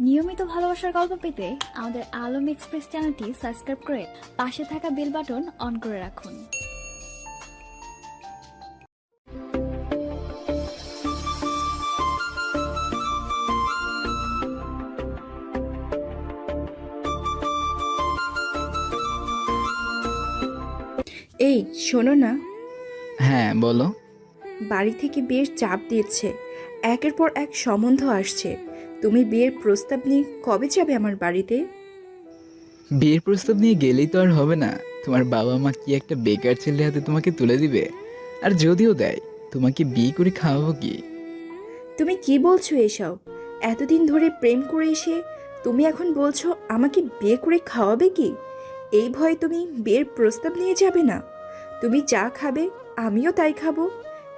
নিয়মিত ভালোবাসার গল্প পেতে আমাদের আলম এক্সপ্রেস চ্যানেলটি সাবস্ক্রাইব করে পাশে থাকা বেল বাটন অন করে রাখুন। এই শোনো না, হ্যাঁ বলো। বাড়ি থেকে বিয়ের চাপ দিচ্ছে। একের পর এক সম্বন্ধ আসছে। তুমি বিয়ের প্রস্তাব নিয়ে কবে যাবে আমার বাড়িতে? বিয়ের প্রস্তাব নিয়ে গেলেই তো আর হবে না। তোমার বাবা মা কি একটা বেকার ছেলে হাতে তোমাকে তুলে দিবে? আর যদিও দেয়, তোমাকে বিয়ে করে খাওয়াবো কি? তুমি কি বলছো এসব? এতদিন ধরে প্রেম করে এসে তুমি এখন বলছো আমাকে বিয়ে করে খাওয়াবে কি? এই ভয়ে তুমি বিয়ের প্রস্তাব নিয়ে যাবে না? তুমি যা খাবে আমিও তাই খাবো।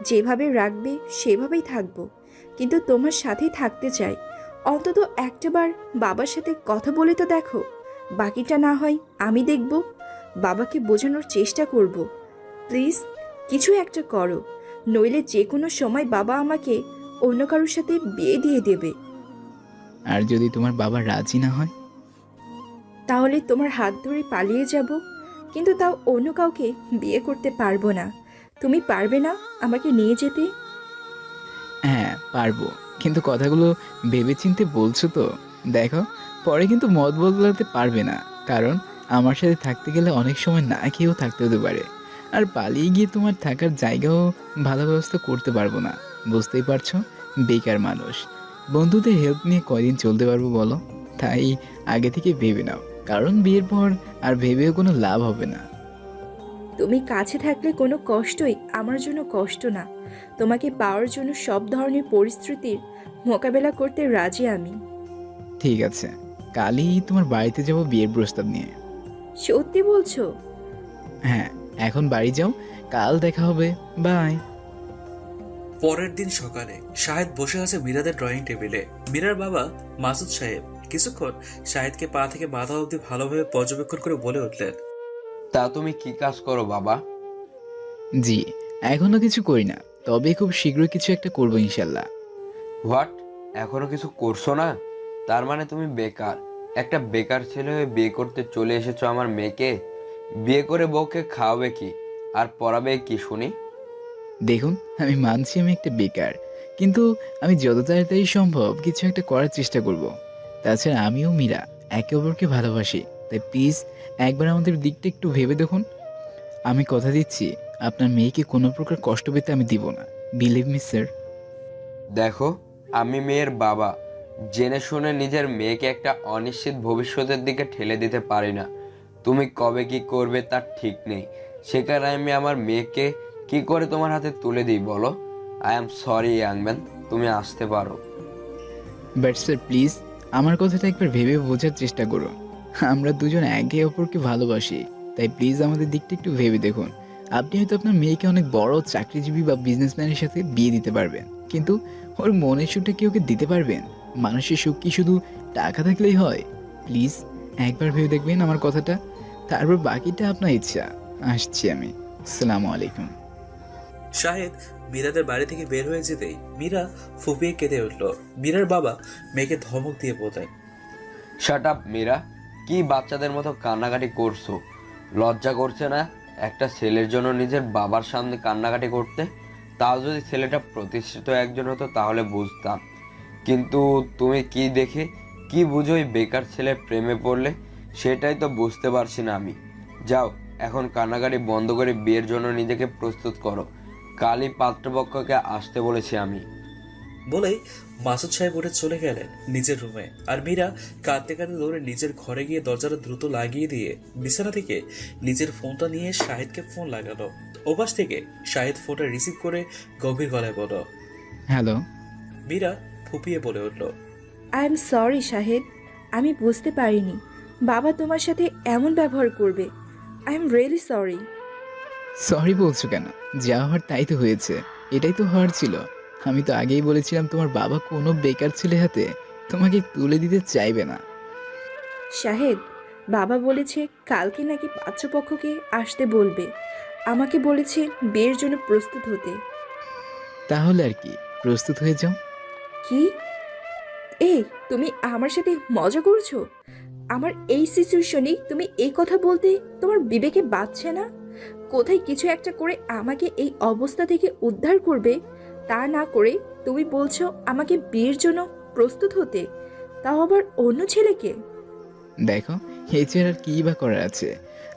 যেভাবে রাখবে সেভাবেই থাকবো, কিন্তু তোমার সাথেই থাকতে চাই। অন্তত একটাবার বাবার সাথে কথা বলে তো দেখো। বাকিটা না হয় আমি দেখব। বাবাকে বোঝানোর চেষ্টা করব। প্লিজ কিছু একটা করো, নইলে যে কোনো সময় বাবা আমাকে অন্য কারোর সাথে বিয়ে দিয়ে দেবে। আর যদি তোমার বাবা রাজি না হয়? তাহলে তোমার হাত ধরে পালিয়ে যাব, কিন্তু তাও অন্য কাউকে বিয়ে করতে পারবো না। তুমি পারবে না আমাকে নিয়ে যেতে? হ্যাঁ পারবো, কিন্তু কথাগুলো ভেবেচিন্তে বলছো তো? দেখো, পরে কিন্তু মত বদলাতে পারবে না। কারণ আমার সাথে থাকতে গেলে অনেক সময় না খেয়েও থাকতে হতে পারে। আর পালিয়ে গিয়ে তোমার থাকার জায়গাও ভালো ব্যবস্থা করতে পারবো না। বুঝতেই পারছো, বেকার মানুষ। বন্ধুদের হেল্প নিয়ে কয়দিন চলতে পারবো বলো? তাই আগে থেকে ভেবে নাও, কারণ বিয়ের পর আর ভেবেও কোনো লাভ হবে না। তুমি কাছে থাকলে কোনো কষ্টই আমার জন্য কষ্ট না। তোমাকে পাওয়ার জন্য সব ধরনের পরিস্থিতির মোকাবেলা করতে রাজি আমি। ঠিক আছে, কালই তোমার বাড়িতে যাব বিয়ের প্রস্তাব নিয়ে। সত্যি বলছো? হ্যাঁ, এখন বাড়ি যাও, কাল দেখা হবে। বাই। পরের দিন সকালে শাহেদ বসে আছে মীরাদের ড্রয়িং টেবিলে। মীরার বাবা মাসুদ সাহেব কিছুক্ষণ শাহেদকে পা থেকে মাথা অবধি ভালোভাবে পর্যবেক্ষণ করে বলে উঠলেন, তা তুমি কি কাজ করো বাবা? জি, এখনো কিছু করি না, তবে খুব শীঘ্রই কিছু একটা করবো ইনশাল্লাহ। হোয়াট? এখনো কিছু করছো না? তার মানে তুমি বেকার। একটা বেকার ছেলে হয়ে বিয়ে করতে চলে এসেছো আমার মেয়েকে। বিয়ে করে বউকে খাওয়াবে কি আর পড়াবে কি শুনি? দেখুন, আমি মানছি আমি একটা বেকার, কিন্তু আমি যত তাড়াতাড়ি সম্ভব কিছু একটা করার চেষ্টা করব। তাছাড়া আমিও মীরা একে অপরকে ভালোবাসি, তাই প্লিজ একবার আমাদের দিকটা একটু ভেবে দেখুন। আমি কথা দিচ্ছি, আপনার মেয়েকে কোনো প্রকার কষ্ট পেতে আমি দিব না। Believe me sir. দেখো, আমি মেয়ের বাবা। জেনে শুনে নিজের মেয়েকে একটা অনিশ্চিত ভবিষ্যতের দিকে ঠেলে দিতে পারি না। তুমি কবে কি করবে তার ঠিক নেই। সেখানে আমি আমার মেয়েকে কি করে তোমার হাতে তুলে দিই বলো? আই এম সরি ইয়াংম্যান, তুমি আসতে পারো। বাট স্যার প্লিজ, আমার কথাটা একবার ভেবে বোঝার চেষ্টা করুন। আমরা দুজন একে অপরকে ভালোবাসি, তাই প্লিজ আমাদের দিকটা একটু ভেবে দেখুন। আপনি হয়তো আপনার মেয়েকে অনেক বড় চাকরিজীবী বা বিজনেসম্যানের সাথে বিয়ে দিতে পারবেন, কিন্তু ওর মনের সুখটা কি ওকে দিতে পারবেন? মানুষের সুখ কি শুধু টাকা থাকলেই হয়? প্লিজ একবার ভেবে দেখবেন আমার কথাটা, তারপর বাকিটা আপনার ইচ্ছা। আসছি আমি। আসসালামু আলাইকুম। শাহেদ মীরাদের বাড়ি থেকে বের হয়ে যেতেই মীরা ফুপিয়ে কেঁদে উঠল। মীরার বাবা মেয়েকে ধমক দিয়ে বললেন, শাট আপ মীরা, কি বাচ্চাদের মতো কান্নাকাটি করছো? লজ্জা করছে না একটা ছেলের জন্য নিজের বাবার সামনে কান্নাকাটি করতে? তাও যদি ছেলেটা প্রতিষ্ঠিত একজন হতো তাহলে বুঝতাম, কিন্তু তুমি কি দেখে কি বুঝো এই বেকার ছেলের প্রেমে পড়লে? সেটাই তো বুঝতে পারছি না আমি। যাও, এখন কান্নাকাটি বন্ধ করে বিয়ের জন্য নিজেকে প্রস্তুত করো। কালই পাত্রপক্ষকে আসতে বলেছি আমি। বলেই মাসুদ সাহেব উঠে চলে গেলেন নিজের রুমে। আর মীরা কাঁদতে কাঁদতে দৌড়ে নিজের ঘরে গিয়ে দরজাটা দ্রুত লাগিয়ে দিয়ে বিছানা থেকে নিজের ফোনটা নিয়ে শাহেদকে ফোন লাগালো। ওপাশ থেকে শাহেদ ফোনটা রিসিভ করে গভীর গলায় বলল। হ্যালো। মীরা ফুপিয়ে বলে উঠল, আই এম সরি শাহেদ, আমি বুঝতে পারিনি বাবা তোমার সাথে এমন ব্যবহার করবে। I am really sorry. Sorry বলছো কেন? যা হওয়ার তাই তো হয়েছে, এটাই তো হওয়ার ছিল। আমি তো আগেই বলেছিলাম তোমার বাবা কোনো বেকার ছেলে হাতে তোমাকে তুলে দিতে চাইবে না। শাহেদ, বাবা বলেছে কালকে নাকি পাত্রপক্ষকে আসতে বলবে। আমাকে বলেছে বিয়ের জন্য প্রস্তুত হতে। তাহলে আর কি, প্রস্তুত হয়ে যাও। কি? এই, তুমি আমার সাথে মজা করছো? আমার এই সিচুয়েশনে তুমি এই কথা বলতে তোমার বিবেকে বাধছে না? কোথায় কিছু একটা করে আমাকে এই অবস্থা থেকে উদ্ধার করবে, তা না করে তুমি বলছো আমাকে বিয়ের জন্য প্রস্তুত হতে, তাও আবার অন্য ছেলেকে। দেখো, এছাড়া আর কি বা করার আছে?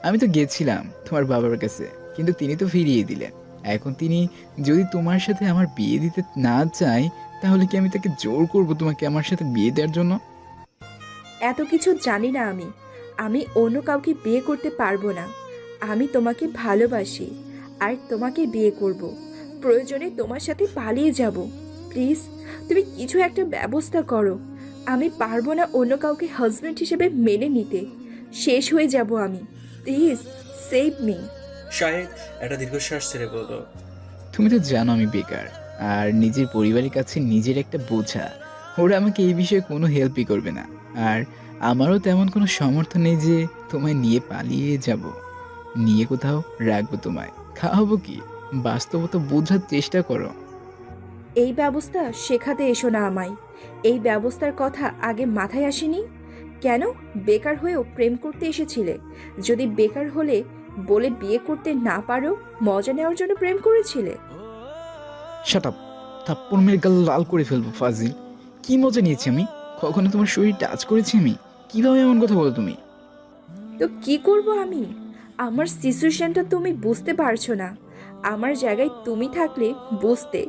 আমি তো গেছিলাম তোমার বাবার কাছে, কিন্তু তিনি তো ফিরিয়ে দিলেন। এখন তিনি যদি তোমার সাথে আমার বিয়ে দিতে না চায়, তাহলে কি আমি তাকে জোর করব তোমাকে আমার সাথে বিয়ে দেওয়ার জন্য? এত কিছু জানি না আমি। আমি অন্য কাউকে বিয়ে করতে পারবো না। আমি তোমাকে ভালোবাসি আর তোমাকে বিয়ে করব। প্রয়োজনে তোমার সাথে পালিয়ে যাব। প্লিজ, তুমি কিছু একটা ব্যবস্থা করো। আমি পারবো না অন্য কাউকে হাজব্যান্ড হিসেবে মেনে নিতে। শেষ হয়ে যাব আমি। Please save me. শাহেদ একটা দীর্ঘশ্বাস ছেড়ে বলল, তুমি তো জানো আমি বেকার, আর নিজের পরিবারের কাছে নিজের একটা বোঝা। ওরা আমাকে এই বিষয়ে কোনো হেল্পই করবে না, আর আমারও তেমন কোনো সামর্থ্য নেই যে তোমায় নিয়ে পালিয়ে যাব, নিয়ে কোথাও রাখবো, তোমায় খাওয়াবো কি? বাস্তবতা বোঝার চেষ্টা করো। এই ব্যবস্থা শেখাতে এসো না আমায়। এই ব্যবস্থার কথা আগে মাথায় আসেনি কেন? বেকার হয়েও প্রেম করতে এসেছিলে। যদি বেকার হলে বলে বিয়ে করতে না পারো, মজা নেওয়ার জন্য প্রেম করেছিলে। Shut up! থাপ্পড় মেরে গাল লাল করে ফেলবো ফাজিল। কি মজা নিয়েছি আমি? কখনো তোমার শরীর টাচ করেছি আমি? কিভাবে এমন কথা বলো তুমি? তো কি করব আমি? আমার সিচুয়েশনটা তুমি বুঝতে পারছো না। আমার জায়গায় তুমি থাকলে বুঝতে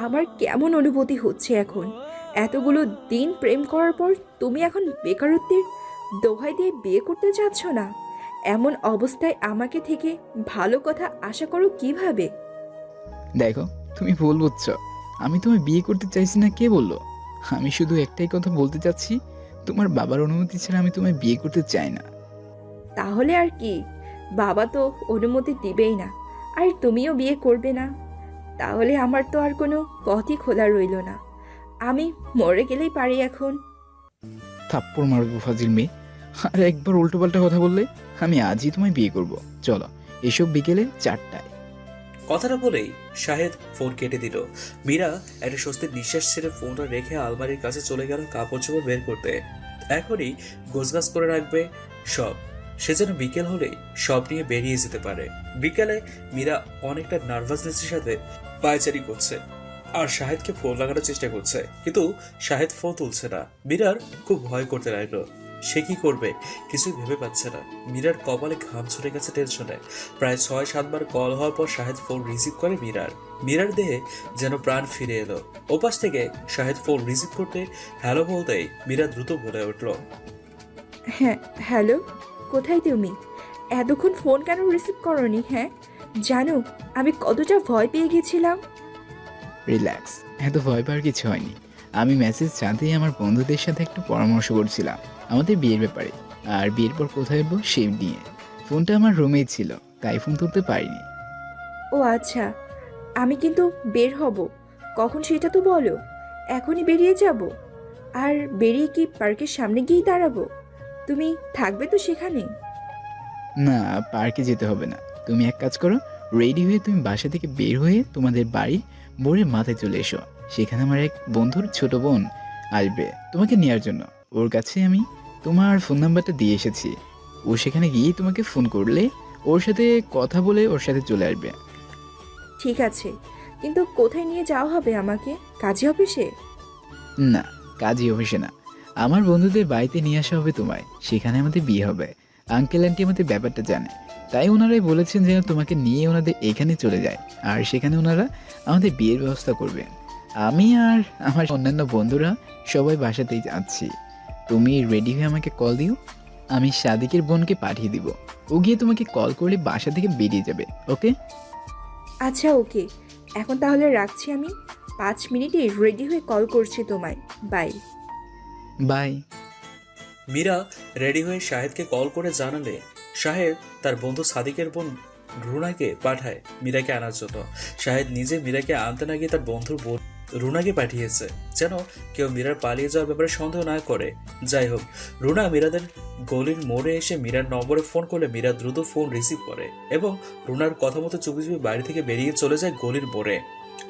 আমার কেমন অনুভূতি হচ্ছে এখন। এতগুলো দিন প্রেম করার পর তুমি এখন বেকারত্বের দোহাই দিয়ে বিয়ে করতে চাচ্ছ না? এমন অবস্থায় আমাকে থেকে ভালো কথা আশা করো কিভাবে? দেখো, তুমি ভুল বুঝছো। আমি তোমায় বিয়ে করতে চাইছি না কে বললো? আমি শুধু একটাই কথা বলতে চাচ্ছি, তোমার বাবার অনুমতি ছাড়া আমি তোমায় বিয়ে করতে চাই না। তাহলে আর কি? বাবা তো অনুমতি দিবেই না, আর তুমিও বিয়ে করবে না। তাহলে আমার তো আর কোনো পথই খোলা রইল না। আমি মরে গেলেই পারি এখন। থাপ্পড় মারবো ফাজিল মেয়ে। আর একবার উল্টোপাল্টা কথা বললে আমি আজই তোমায় বিয়ে করব। চলো, এসব বিকেলে 4টায়। কথাটা বলেই শাহেদ ফোন কেটে দিল। মীরা একটা স্বস্তির নিঃশ্বাস ছেড়ে ফোনটা রেখে আলমারির কাছে চলে গেল কাপড় চোপড় বের করতে। এখনই গোছগাছ করে রাখবে সব, সে যেন বিকেল হলেই সব নিয়ে বেরিয়ে যেতে পারে। বিকেলে মীরা অনেকটা নার্ভাসনেসের সাথে পায়চারি করছে আর শাহেদকে ফোন লাগানোর চেষ্টা করছে, কিন্তু শাহেদ ফোন তুলছে না। মীরার খুব ভয় করতে লাগলো। সে কি করবে কিছুই ভেবে পাচ্ছে না। মীরার কপালে ঘাম ছুটে গেছে টেনশনে। প্রায় 6-7 বার কল হওয়ার পর শাহেদ ফোন রিসিভ করে মীরার দেহে যেন প্রাণ ফিরে এলো। ওপাশ থেকে শাহেদ ফোন রিসিভ করতে হ্যালো বলতেই মীরা দ্রুত বলে উঠল, হ্যাঁ, হ্যালো। কোথায় তুমি? এতক্ষণ ফোন কেন রিসিভ করনি? হ্যাঁ, জানো আমি কতটা ভয় পেয়ে গেছিলাম। রিল্যাক্স, এত ভয় পাওয়ার কিছু হয়নি। আমি মেসেজ জানতেই আমার বন্ধুদের সাথে একটু পরামর্শ করছিলাম আমাদের বিয়ের ব্যাপারে, আর বিয়ের পর কোথায় যাবো সেই নিয়ে। ফোনটা আমার রুমেই ছিল, তাই ফোন তুলতে পারিনি। ও আচ্ছা, আমি কিন্তু বের হব। কখন সেটা তো বলো। এখনই বেরিয়ে যাব? আর বেরিয়ে কি পার্কের সামনে গিয়েই দাঁড়াবো? তুমি থাকবে তো সেখানে? না, পার্কে যেতে হবে না। তুমি এক কাজ করো, রেডি হয়ে তুমি বাসা থেকে বের হয়ে তোমাদের বাড়ির মোড়ের মাথায় চলে এসো। সেখানে আমার এক বন্ধুর ছোট বোন আসবে তোমাকে নেওয়ার জন্য। ওর কাছে আমি তোমার ফোন নাম্বারটা দিয়ে এসেছি। ও সেখানে গিয়েই তোমাকে ফোন করলে ওর সাথে কথা বলে ওর সাথে চলে আসবে। ঠিক আছে, কিন্তু কোথায় নিয়ে যাওয়া হবে আমাকে? কাজী অফিসে? না, কাজই অফিসে না, আমার বন্ধুদের বাড়িতে নিয়ে আসা হবে তোমায়। সেখানে আমাদের বিয়ে হবে। আঙ্কেল আন্টি আমাদের ব্যাপারটা জানে, তাই ওনারাই বলেছেন যেন তোমাকে নিয়ে ওনাদের এখানে চলে যায়, আর সেখানে ওনারা আমাদের বিয়ের ব্যবস্থা করবেন। আমি আর আমার অন্যান্য বন্ধুরা সবাই বাসাতেই যাচ্ছি। তুমি রেডি হয়ে আমাকে কল দিও। আমি সাদিকের বোনকে পাঠিয়ে দিব, ও গিয়ে তোমাকে কল করলে বাসা থেকে বেরিয়ে যাবে। ওকে? আচ্ছা, ওকে। এখন তাহলে রাখছি আমি। 5 মিনিটে রেডি হয়ে কল করছি তোমায়। বাই। বাই। মীরা রেডি হয়ে শাহেদকে কল করে জানালে শাহেদ তার বন্ধু সাদিকের বোন রুনাকে পাঠায় মীরাকে আনার জন্য। শাহেদ নিজে মীরাকে আনতে না গিয়ে তার বন্ধুর বোন রুনাকে পাঠিয়েছে, যেন কেউ মীরার পালিয়ে যাওয়ার ব্যাপারে সন্দেহ না করে। যাই হোক, রুনা মীরাদের গলির মোড়ে এসে মীরার নম্বরে ফোন করলে মীরা দ্রুত ফোন রিসিভ করে এবং রুনার কথা মতো চুপি চুপি বাড়ি থেকে বেরিয়ে চলে যায় গলির মোড়ে।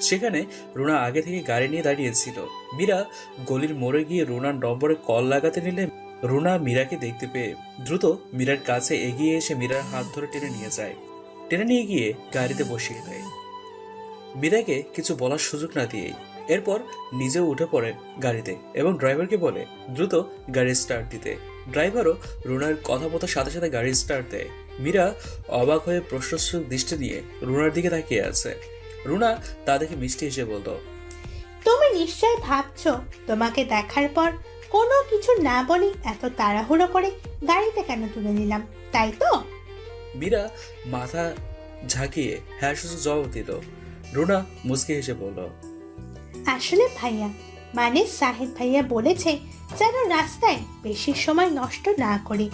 সেখানে রুনা আগে থেকে গাড়ি নিয়ে দাঁড়িয়েছিল। মীরা গলির মোড়ে গিয়ে রুনার নম্বরে কল লাগাতে নিলে রুনা মীরাকে দেখতে পেয়ে দ্রুত মীরার কাছে এগিয়ে এসে মীরার হাত ধরে টেনে নিয়ে যায়। টেনে নিয়ে গিয়ে গাড়িতে বসিয়ে দেয়, মীরাকে কিছু বলার সুযোগ না দিয়েই। এরপর নিজেও উঠে পড়ে গাড়িতে এবং ড্রাইভারকে বলে দ্রুত গাড়ি স্টার্ট দিতে। ড্রাইভারও রুনার কথা মতো সাথে সাথে গাড়ি স্টার্ট দেয়। মীরা অবাক হয়ে প্রশ্নসূচক দৃষ্টি নিয়ে রুনার দিকে তাকিয়ে আছে। রুনা তা দেখে মিষ্টি হেসে বলল, তুমি নিশ্চয় ভাবছো তোমাকে দেখার পর কোনো কিছু না বলে এত তাড়াহুড়ো করে গাড়িতে কেন তুলে নিলাম, তাই তো? মীরা মাথা ঝাঁকিয়ে হ্যাঁ শুধু জবাব দিল। রুনা মুচকি হেসে বলল, আসলে ভাইয়া, মানে সাহেব ভাইয়া বলেছে যেন রাস্তায় বেশি সময় নষ্ট না করি,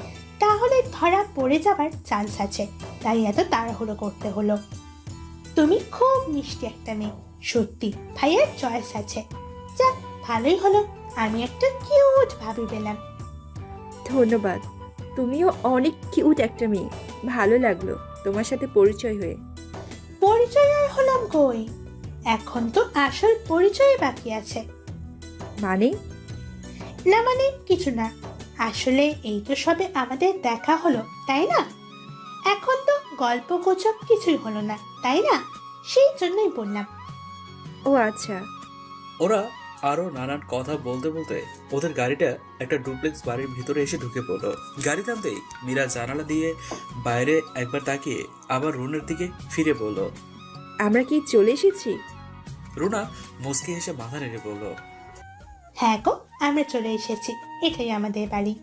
তাহলে ধরা পড়ে যাবার চান্স আছে, তাই এত তাড়াহুড়ো করতে হলো। তুমি খুব মিষ্টি একটা মেয়ে, সত্যি ভাইয়ার চয়েস আছে। যাক, ভালোই হলো আমি একটা কিউট ভাবি পেলাম। ধন্যবাদ, তুমিও অনেক কিউট একটা মেয়ে। ভালো লাগলো তোমার সাথে পরিচয় হয়ে। পরিচয় আর হলাম কই, এখন তো আসল পরিচয় বাকি আছে। মানে? না মানে কিছু না, আসলে এই তো সবে আমাদের দেখা হলো, তাই না? এখন তো গল্প গুজব কিছুই হলো না, তাই না? সেই জন্যই বললাম। ও আচ্ছা। ওরা আরো নানান কথা বলতে বলতে ওদের গাড়িটা একটা ডুপ্লেক্স বাড়ির ভিতরে এসে ঢুকে পড়লো। গাড়ি থামতেই মীরা জানালা দিয়ে বাইরে একবার তাকিয়ে আবার রুনার দিকে ফিরে বলল, আমরা কি চলে এসেছি? রুনা মুচকি হেসে মাথা নেড়ে বলল, হ্যাঁ গো, আমরা চলে এসেছি, এটাই আমাদের বাড়ি।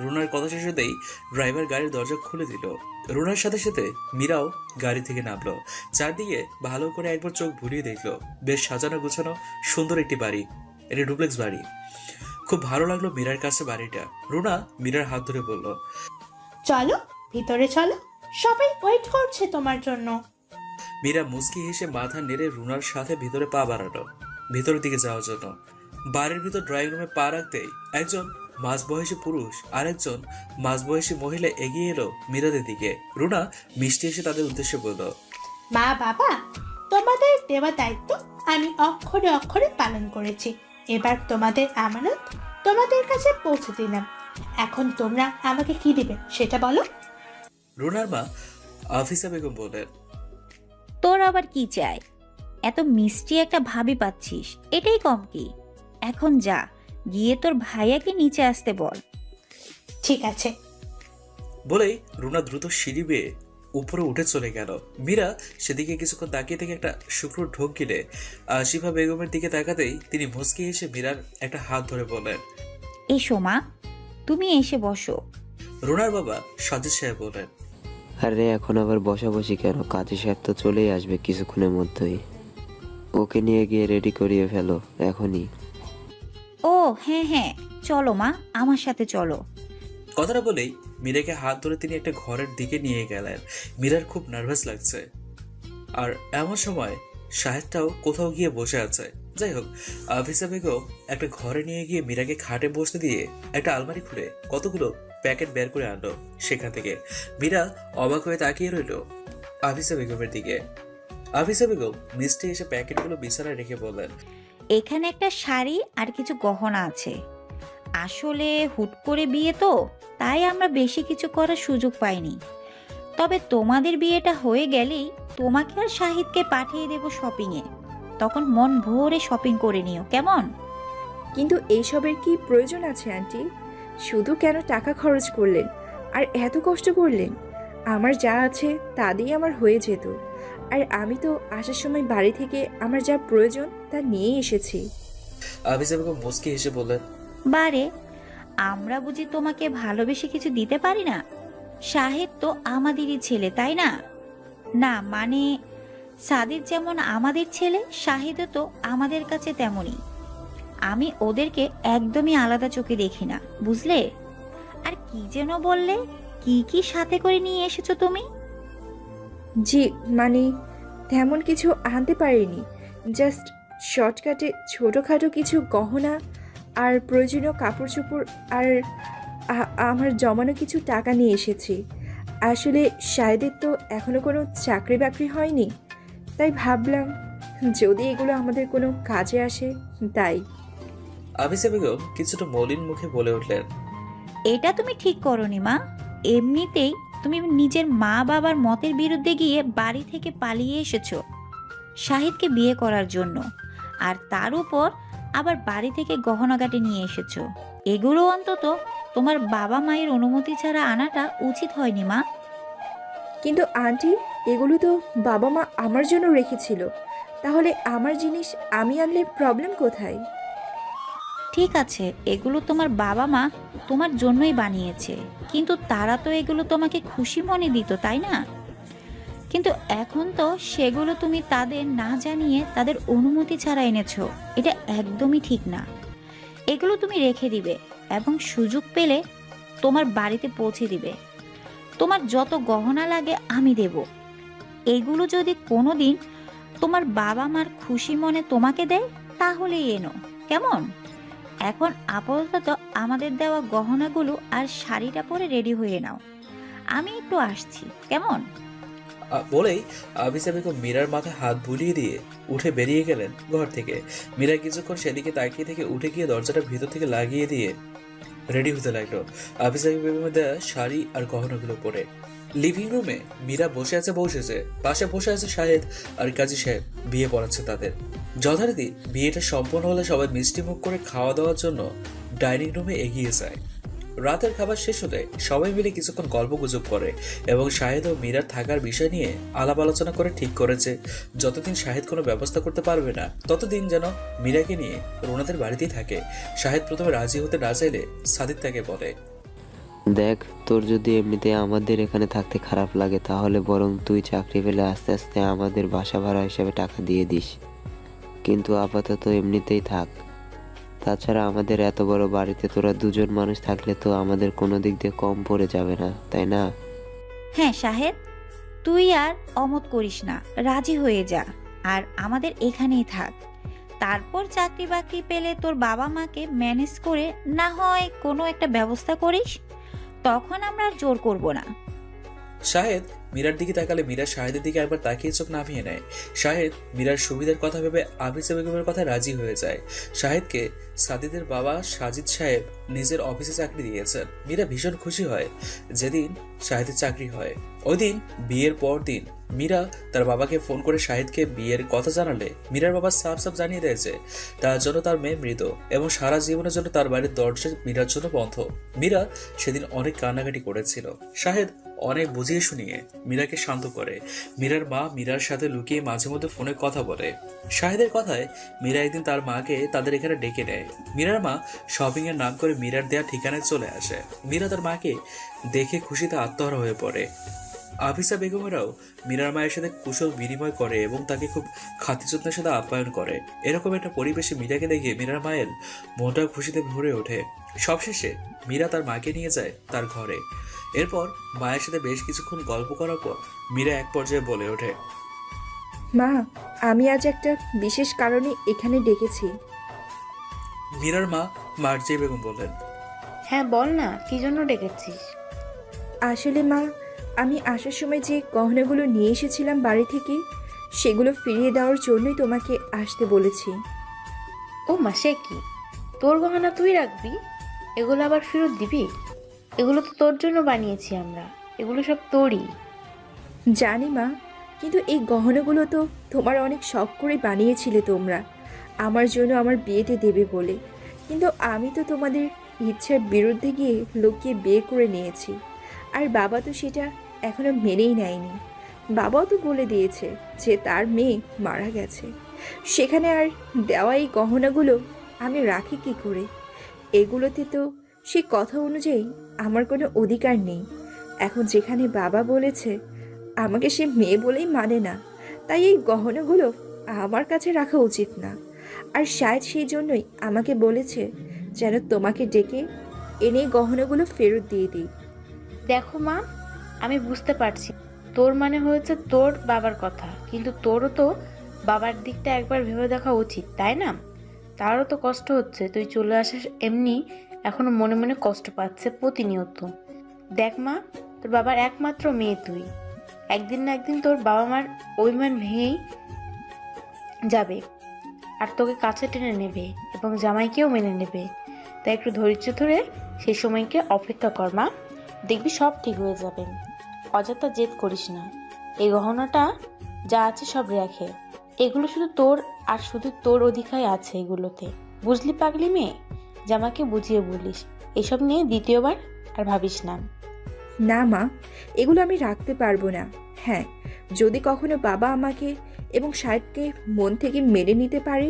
রুনার কথা শেষ হতেই ড্রাইভার গাড়ির দরজা খুলে দিল। রুনার সাথে সাথে মীরাও গাড়ি থেকে নামলো। চারদিকে ভালো করে একবার চোখ ভুলিয়ে দেখলো। বেশ সাজানো গোছানো সুন্দর একটি বাড়ি, এটি ডুপ্লেক্স বাড়ি। খুব ভালো লাগলো মীরার কাছে বাড়িটা। রুনা মীরার হাত ধরে বলল, চলো ভিতরে চলো, সবাই ওয়েট করছে তোমার জন্য। মীরা মুচকি হেসে মাথা নেড়ে রুনার সাথে ভিতরে পা বাড়ালো ভিতরের দিকে যাওয়ার জন্য। বাড়ির ভিতর ড্রয়িং রুমে পা রাখতেই একজন মাঝবয়সী পুরুষ আর একজন মাঝবয়সী মহিলা এগিয়ে এলো মীরাদের দিকে। রুনা মিষ্টি এসে তাদের উদ্দেশ্যে বলল, মা বাবা, তোমাদের দেওয়া দায়িত্ব আমি অক্ষরে অক্ষরে পালন করেছি। এবার তোমাদের আমানত তোমাদের কাছে পৌঁছে দিলাম। এখন তোমরা আমাকে কি দিবে সেটা বলো। রুনার মা আফিসা বেগম বললেন, তোর আবার কি চাই? এত মিষ্টি একটা ভাবি পাচ্ছিস, এটাই কম কি? এখন যা, গিয়ে তোর ভাইয়াকে নিচে আসতে বল। ঠিক আছে। বলেই রুনা দ্রুত সিঁড়ি বেয়ে উপরে উঠে চলে গেল। মীরা সেদিকে কিছুক্ষণ তাকিয়ে থেকে একটা শুকনো ঢোক গিলে আসিফা বেগমের দিকে তাকাতেই তিনি মুচকি হেসে মীরার একটা হাত ধরে বললেন, এসো মা, তুমি এসে বসো। রুনার বাবা সাজিদ সাহেব বললেন, আরে এখন আবার বসাবসি কেন? কাজী সাহেব তো চলেই আসবে কিছুক্ষণের মধ্যেই। ওকে নিয়ে গিয়ে রেডি করিয়ে ফেলো এখনই। ও হ্যাঁ হ্যাঁ, চলো মা, আমার সাথে চলো। কথাটা বলেই মীরাকে হাত ধরে তিনি একটা ঘরের দিকে নিয়ে গেলেন। মীরার খুব নার্ভাস লাগছে, আর এমন সময় শাহেদটাও কোথাও গিয়ে বসে আছে। যাই হোক, আফিসা বেগম একটা ঘরে নিয়ে গিয়ে মীরাকে খাটে বসতে দিয়ে একটা আলমারি খুলে কতগুলো প্যাকেট বের করে আনলো সেখান থেকে। মীরা অবাক হয়ে তাকিয়ে রইল আফিসা বেগমের দিকে। আফিসা বেগম মিষ্টি এসে প্যাকেটগুলো বিছানায় রেখে বললেন, এখানে একটা শাড়ি আর কিছু গহনা আছে। আসলে হুট করে বিয়ে তো, তাই আমরা বেশি কিছু করার সুযোগ পাইনি। তবে তোমাদের বিয়েটা হয়ে গেলেই তোমাকে আর শাহিদকে পাঠিয়ে দেব শপিংয়ে, তখন মন ভরে শপিং করে নিও, কেমন? কিন্তু এইসবের কি প্রয়োজন আছে আন্টি? শুধু কেন টাকা খরচ করলেন আর এত কষ্ট করলেন? আমার যা আছে তা দিয়ে আমার হয়ে যেত। আর আমি তো আসার সময় বাড়ি থেকে আমার যা প্রয়োজন তা নিয়ে এসেছি। আফিসা বেগম মুচকি হেসে বললেন, বারে, আমরা বুঝি তোমাকে ভালোবেসে কিছু দিতে পারি না? শাহেদ তো আমাদেরই ছেলে, তাই না? না মানে সাদিদ যেমন আমাদের ছেলে, শাহিদও তো আমাদের কাছে তেমনই। আমি ওদেরকে একদমই আলাদা চোখে দেখি না, বুঝলে? আর কি যেন বললে, কি কি সাথে করে নিয়ে এসেছো তুমি? জি মানে তেমন কিছু আনতে পারিনি, জাস্ট শর্টকাটে ছোটোখাটো কিছু গহনা আর প্রয়োজনীয় কাপড় চোপড় আর আমার জমানো কিছু টাকা নিয়ে এসেছি। আসলে শাহেদের তো এখনো কোনো চাকরি বাকরি হয়নি, তাই ভাবলাম যদি এগুলো আমাদের কোনো কাজে আসে তাই। আবিসা বেগম কিছুটা মলিন মুখে বলে উঠলেন, এটা তুমি ঠিক করনি মা। এমনিতেই তুমি নিজের মা বাবার মতের বিরুদ্ধে গিয়ে বাড়ি থেকে পালিয়ে এসেছো শাহিদকে বিয়ে করার জন্য, আর তার উপর আবার বাড়ি থেকে গহনাগাটি নিয়ে এসেছো। এগুলো অন্তত তোমার বাবা মায়ের অনুমতি ছাড়া আনাটা উচিত হয়নি মা। কিন্তু আন্টি, এগুলো তো বাবা মা আমার জন্য রেখেছিল, তাহলে আমার জিনিস আমি আনলে প্রবলেম কোথায়? ঠিক আছে, এগুলো তোমার বাবা মা তোমার জন্যই বানিয়েছে, কিন্তু তারা তো এগুলো তোমাকে খুশি মনে দিত, তাই না? কিন্তু এখন তো সেগুলো তুমি তাদের না জানিয়ে তাদের অনুমতি ছাড়া এনেছো। এটা একদমই ঠিক না। এগুলো তুমি রেখে দিবে এবং সুযোগ পেলে তোমার বাড়িতে পৌঁছে দিবে। তোমার যত গহনা লাগে আমি দেব। এগুলো যদি কোনোদিন তোমার বাবা মার খুশি মনে তোমাকে দেয় তাহলেই এনো, কেমন? এখন আপাতত আমাদের দেওয়া গহনাগুলো আর শাড়িটা পরে রেডি হয়ে নাও, আমি একটু আসছি, কেমন? বলেই আবিসা বেগম মীরার মাথায় হাত বুলিয়ে দিয়ে উঠে বেরিয়ে গেলেন ঘর থেকে। মীরা কিছুক্ষণ সেদিকে তাকিয়ে থেকে উঠে গিয়ে দরজাটা ভিতর থেকে লাগিয়ে দিয়ে রেডি হতে লাগলো আবিসা বেগমের দেওয়া শাড়ি আর গহনাগুলো পরে। লিভিং রুমে মীরা বসে আছে বউ সেজে, পাশে বসে আছে শাহেদ আর কাজী সাহেব বিয়ে পড়াচ্ছে তাদের। যথারীতি বিয়েটা সম্পন্ন হলে সবাই মিষ্টি মুখ করে খাওয়া দাওয়ার জন্য ডাইনিং রুমে এগিয়ে যায়। রাতের খাবার শেষ হলে সবাই মিলে কিছুক্ষণ গল্প গুজব করে এবং শাহেদ ও মীরার থাকার বিষয় নিয়ে আলাপ আলোচনা করে ঠিক করেছে যতদিন শাহেদ কোনো ব্যবস্থা করতে পারবে না ততদিন যেন মীরাকে নিয়ে রোনাদের বাড়িতেই থাকে। শাহেদ প্রথমে রাজি হতে না চাইলে সাদিক তাকে বলে, দেখ, তোর যদি এমনিতে আমাদের এখানে থাকতে খারাপ লাগে তাহলে বরং তুই চাকরি পেলে আস্তে আস্তে আমাদের বাসা ভাড়া হিসেবে টাকা দিয়ে দিস, কিন্তু আপাতত এমনিতেই থাক। তাছাড়া আমাদের এত বড় বাড়িতে তোরা দুজন মানুষ থাকলে তো আমাদের কোনো দিক দিয়ে কম পড়ে যাবে না, তাই না? হ্যাঁ শাহেদ, তুই আর অমত করিস না, রাজি হয়ে যা আর আমাদের এখানেই থাক। তারপর চাকরি বাকরি পেলে তোর বাবা মাকে ম্যানেজ করে না হয় কোনো একটা ব্যবস্থা করিস, তখন আমরা আর জোর করব না। শাহেদ মীরার দিকে তাকালে মীরা শাহেদের দিকে একবার তাকিয়ে চোখ নামিয়ে নেয়। শাহেদ মীরার সুবিধার কথা ভেবে আবিসা বেগমের কথা রাজি হয়ে যায়। শাহেদকে সাদিদের বাবা সাজিদ সাহেব নিজের অফিসে চাকরি দিয়েছেন। মীরা ভীষণ খুশি হয় যেদিন শাহেদের চাকরি হয়। ওই দিন বিয়ের পর দিন মীরা তার বাবাকে ফোন করে শাহেদকে বিয়ের কথা জানালে মীরার বাবা সাফ সাফ জানিয়ে দেয় যে তার জন্য তার মেয়ে মৃত এবং সারা জীবনের জন্য তার বাড়ির দরজা মীরার জন্য বন্ধ। মীরা সেদিন অনেক কান্নাকাটি করেছিল। শাহেদ অনেক বুঝিয়ে শুনিয়ে মীরাকে শান্ত করে। মীরার মা মীরার সাথে লুকিয়ে মাঝে মধ্যে ফোনে কথা বলে। শাহেদের কথায় মীরা একদিন তার মাকে তাদের এখানে ডেকে নেয়। মীরার মা শপিং এর নাম করে মীরার দেয়া ঠিকানায় চলে আসে। মীরা তার মাকে দেখে খুশিতে আত্মহারা হয়ে পড়ে। আবিসা বেগমেরাও মীরার মায়ের সাথে কুশল বিনিময় করে এবং তাকে খুব খাতিরযত্নের সাথে আপ্যায়ন করে। এরকম একটা পরিবেশে মীরাকে দেখে মীরার মায়ের মনটা খুশিতে ভরে ওঠে। সবশেষে মীরা তার মাকে নিয়ে যায় তার ঘরে। এরপর মায়ের সাথে বেশ কিছুক্ষণ গল্প করার পর মীরা এক পর্যায়ে বলে ওঠে, মা, আমি আজ একটা বিশেষ কারণে এখানে ডেকেছি। মীরার মা মার্জিয়া বেগম বললেন, হ্যাঁ বল না, কি জন্য ডেকেছিস? আসলে মা, আমি আসার সময় যে গহনাগুলো নিয়ে এসেছিলাম বাড়ি থেকে সেগুলো ফিরিয়ে দেওয়ার জন্যই তোমাকে আসতে বলেছি। ও মা, সে কি? তোর গহনা তুই রাখবি? এগুলো আবার ফেরত দিবি? এগুলো তো তোর জন্য বানিয়েছি আমরা, এগুলো সব তোরই। জানি মা, কিন্তু এই গহনাগুলো তো তোমার অনেক শখ করে বানিয়েছিলে তোমরা আমার জন্য আমার বিয়েতে দেবে বলে, কিন্তু আমি তো তোমাদের ইচ্ছার বিরুদ্ধে গিয়ে লুকিয়ে বিয়ে করে নিয়েছি। আর বাবা তো সেটা এখনো মেনেই নেয়নি। বাবাও তো বলে দিয়েছে যে তার মেয়ে মারা গেছে, সেখানে আর দেওয়া এই গহনাগুলো আমি রাখি কি করে? এগুলোতে তো সে কথা অনুযায়ী আমার কোনো অধিকার নেই। এখন যেখানে বাবা বলেছে আমাকে সে মেয়ে বলেই মানে না, তাই এই গহনাগুলো আমার কাছে রাখা উচিত না। আর শায়দ সেই জন্যই আমাকে বলেছে যেন তোমাকে ডেকে এনে গহনাগুলো ফেরত দিয়ে দিই। দেখো মা, আমি বুঝতে পারছি তোর মানে হয়েছে তোর বাবার কথা, কিন্তু তোরও তো বাবার দিকটা একবার ভেবে দেখা উচিত, তাই না? তারও তো কষ্ট হচ্ছে, তুই চলে আসিস এমনি এখনো মনে মনে কষ্ট পাচ্ছে প্রতিনিয়ত। দেখ মা, তোর বাবার একমাত্র মেয়ে তুই, একদিন না একদিন তোর বাবা মার অভিমান ভেঙেই যাবে আর তোকে কাছে টেনে নেবে এবং জামাইকেও মেনে নেবে। তাই একটু ধৈর্য ধরে সেই সময়কে অপেক্ষা কর মা, দেখবি সব ঠিক হয়ে যাবে। অযথা জেদ করিস না। এই গহনাটা যা আছে সব রেখে, এগুলো শুধু তোর আর শুধু তোর অধিকার আছে এগুলোতে, বুঝলি পাগলি মেয়ে? জামাকে বুঝিয়ে বলিস এসব নিয়ে দ্বিতীয়বার আর ভাবিস না। না মা, এগুলো আমি রাখতে পারবো না। হ্যাঁ, যদি কখনো বাবা আমাকে এবং সাহেবকে মন থেকে মেনে নিতে পারে,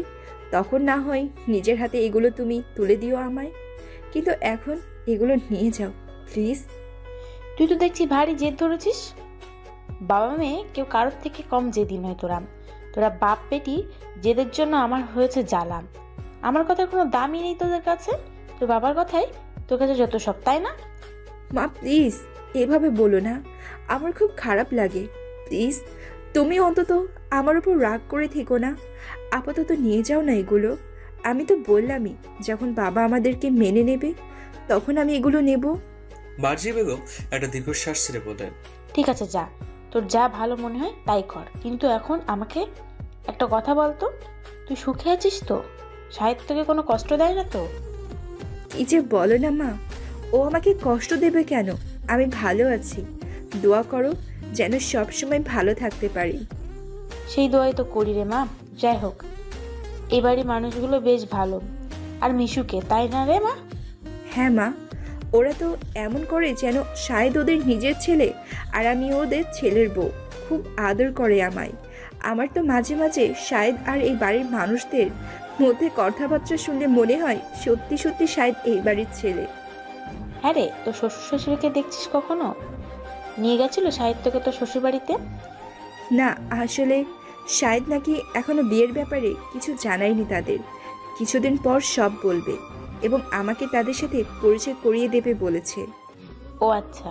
তখন না হয় নিজের হাতে এগুলো তুমি তুলে দিও আমায়, কিন্তু এখন এগুলো নিয়ে যাও প্লিজ। তুই তো দেখছি ভারী জেদ ধরেছিস। বাবা মেয়ে কেউ কারোর থেকে কম জেদি নয়। তোরা বাপ বেটি জেদের জন্য আমার হয়েছে জ্বালা। আমার কথার কোনো দামই নেই তোদের কাছে। তোর বাবার কথাই তোর কাছে যত সব, তাই না? মা প্লিজ এভাবে বলো না, আমার খুব খারাপ লাগে। প্লিজ তুমি অন্তত আমার উপর রাগ করে থেকো না। আপাতত নিয়ে যাও না এগুলো। আমি তো বললামই, যখন বাবা আমাদেরকে মেনে নেবে তখন আমি এগুলো নেব। মার্জি বেগম একটা দীর্ঘশ্বাস ছেড়ে বললেন, ঠিক আছে যা, তোর যা ভালো মনে হয় তাই কর, কিন্তু এখন আমাকে একটা কথা বলতো, তুই সুখে আছিস তো? সাহিত্য তোকে কোনো কষ্ট দেয় না তো? কি যে বলো না মা, ও আমাকে কষ্ট দেবে কেন? আমি ভালো আছি। দোয়া করো যেন সব সময় ভালো থাকতে পারি। সেই দোয়াই তো করি রে মা। যাই হোক, এবারে মানুষগুলো বেশ ভালো আর মিশুকে, তাই না রে মা? হ্যাঁ মা, ওরা তো এমন করে যেন শায়দ ওদের নিজের ছেলে আর আমি ওদের ছেলের বউ। খুব আদর করে আমায়। আমার তো মাঝে মাঝে শায়দ আর এই বাড়ির মানুষদের মধ্যে কথাবার্তা শুনলে মনে হয় সত্যি সত্যি শায়দ এই বাড়ির ছেলে। হ্যাঁ রে, তোর শ্বশুর শাশুড়িকে দেখছিস কখনো? নিয়ে গেছিল সাহিত্যকে তোর শ্বশুর বাড়িতে? না, আসলে শায়দ নাকি এখনো বিয়ের ব্যাপারে কিছু জানায়নি তাদের। কিছুদিন পর সব বলবে এবং আমাকে তাদের সাথে পরিচয় করিয়ে দেবে বলেছে। ও আচ্ছা,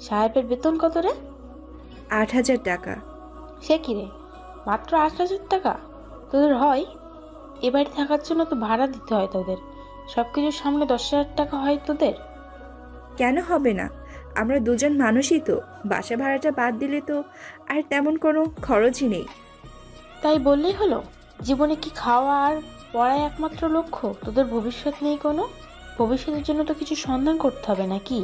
সাহেবের বেতন কত রে? 8,000 টাকা। সে কি রে, মাত্র 8,000 টাকা? তোদের হয়? এ বাড়ি থাকার জন্য তো ভাড়া দিতে হয় তোদের, সবকিছুর সামনে 10,000 টাকা হয় তোদের? কেন হবে না? আমরা দুজন মানুষই তো, বাসা ভাড়াটা বাদ দিলে তো আর তেমন কোনো খরচই নেই। তাই বললেই হলো? জীবনে কি খাওয়া আর পড়াই একমাত্র লক্ষ্য? তোদের ভবিষ্যৎ নেই কোনো? ভবিষ্যতের জন্য তো কিছু সন্ধান করতে হবে নাকি?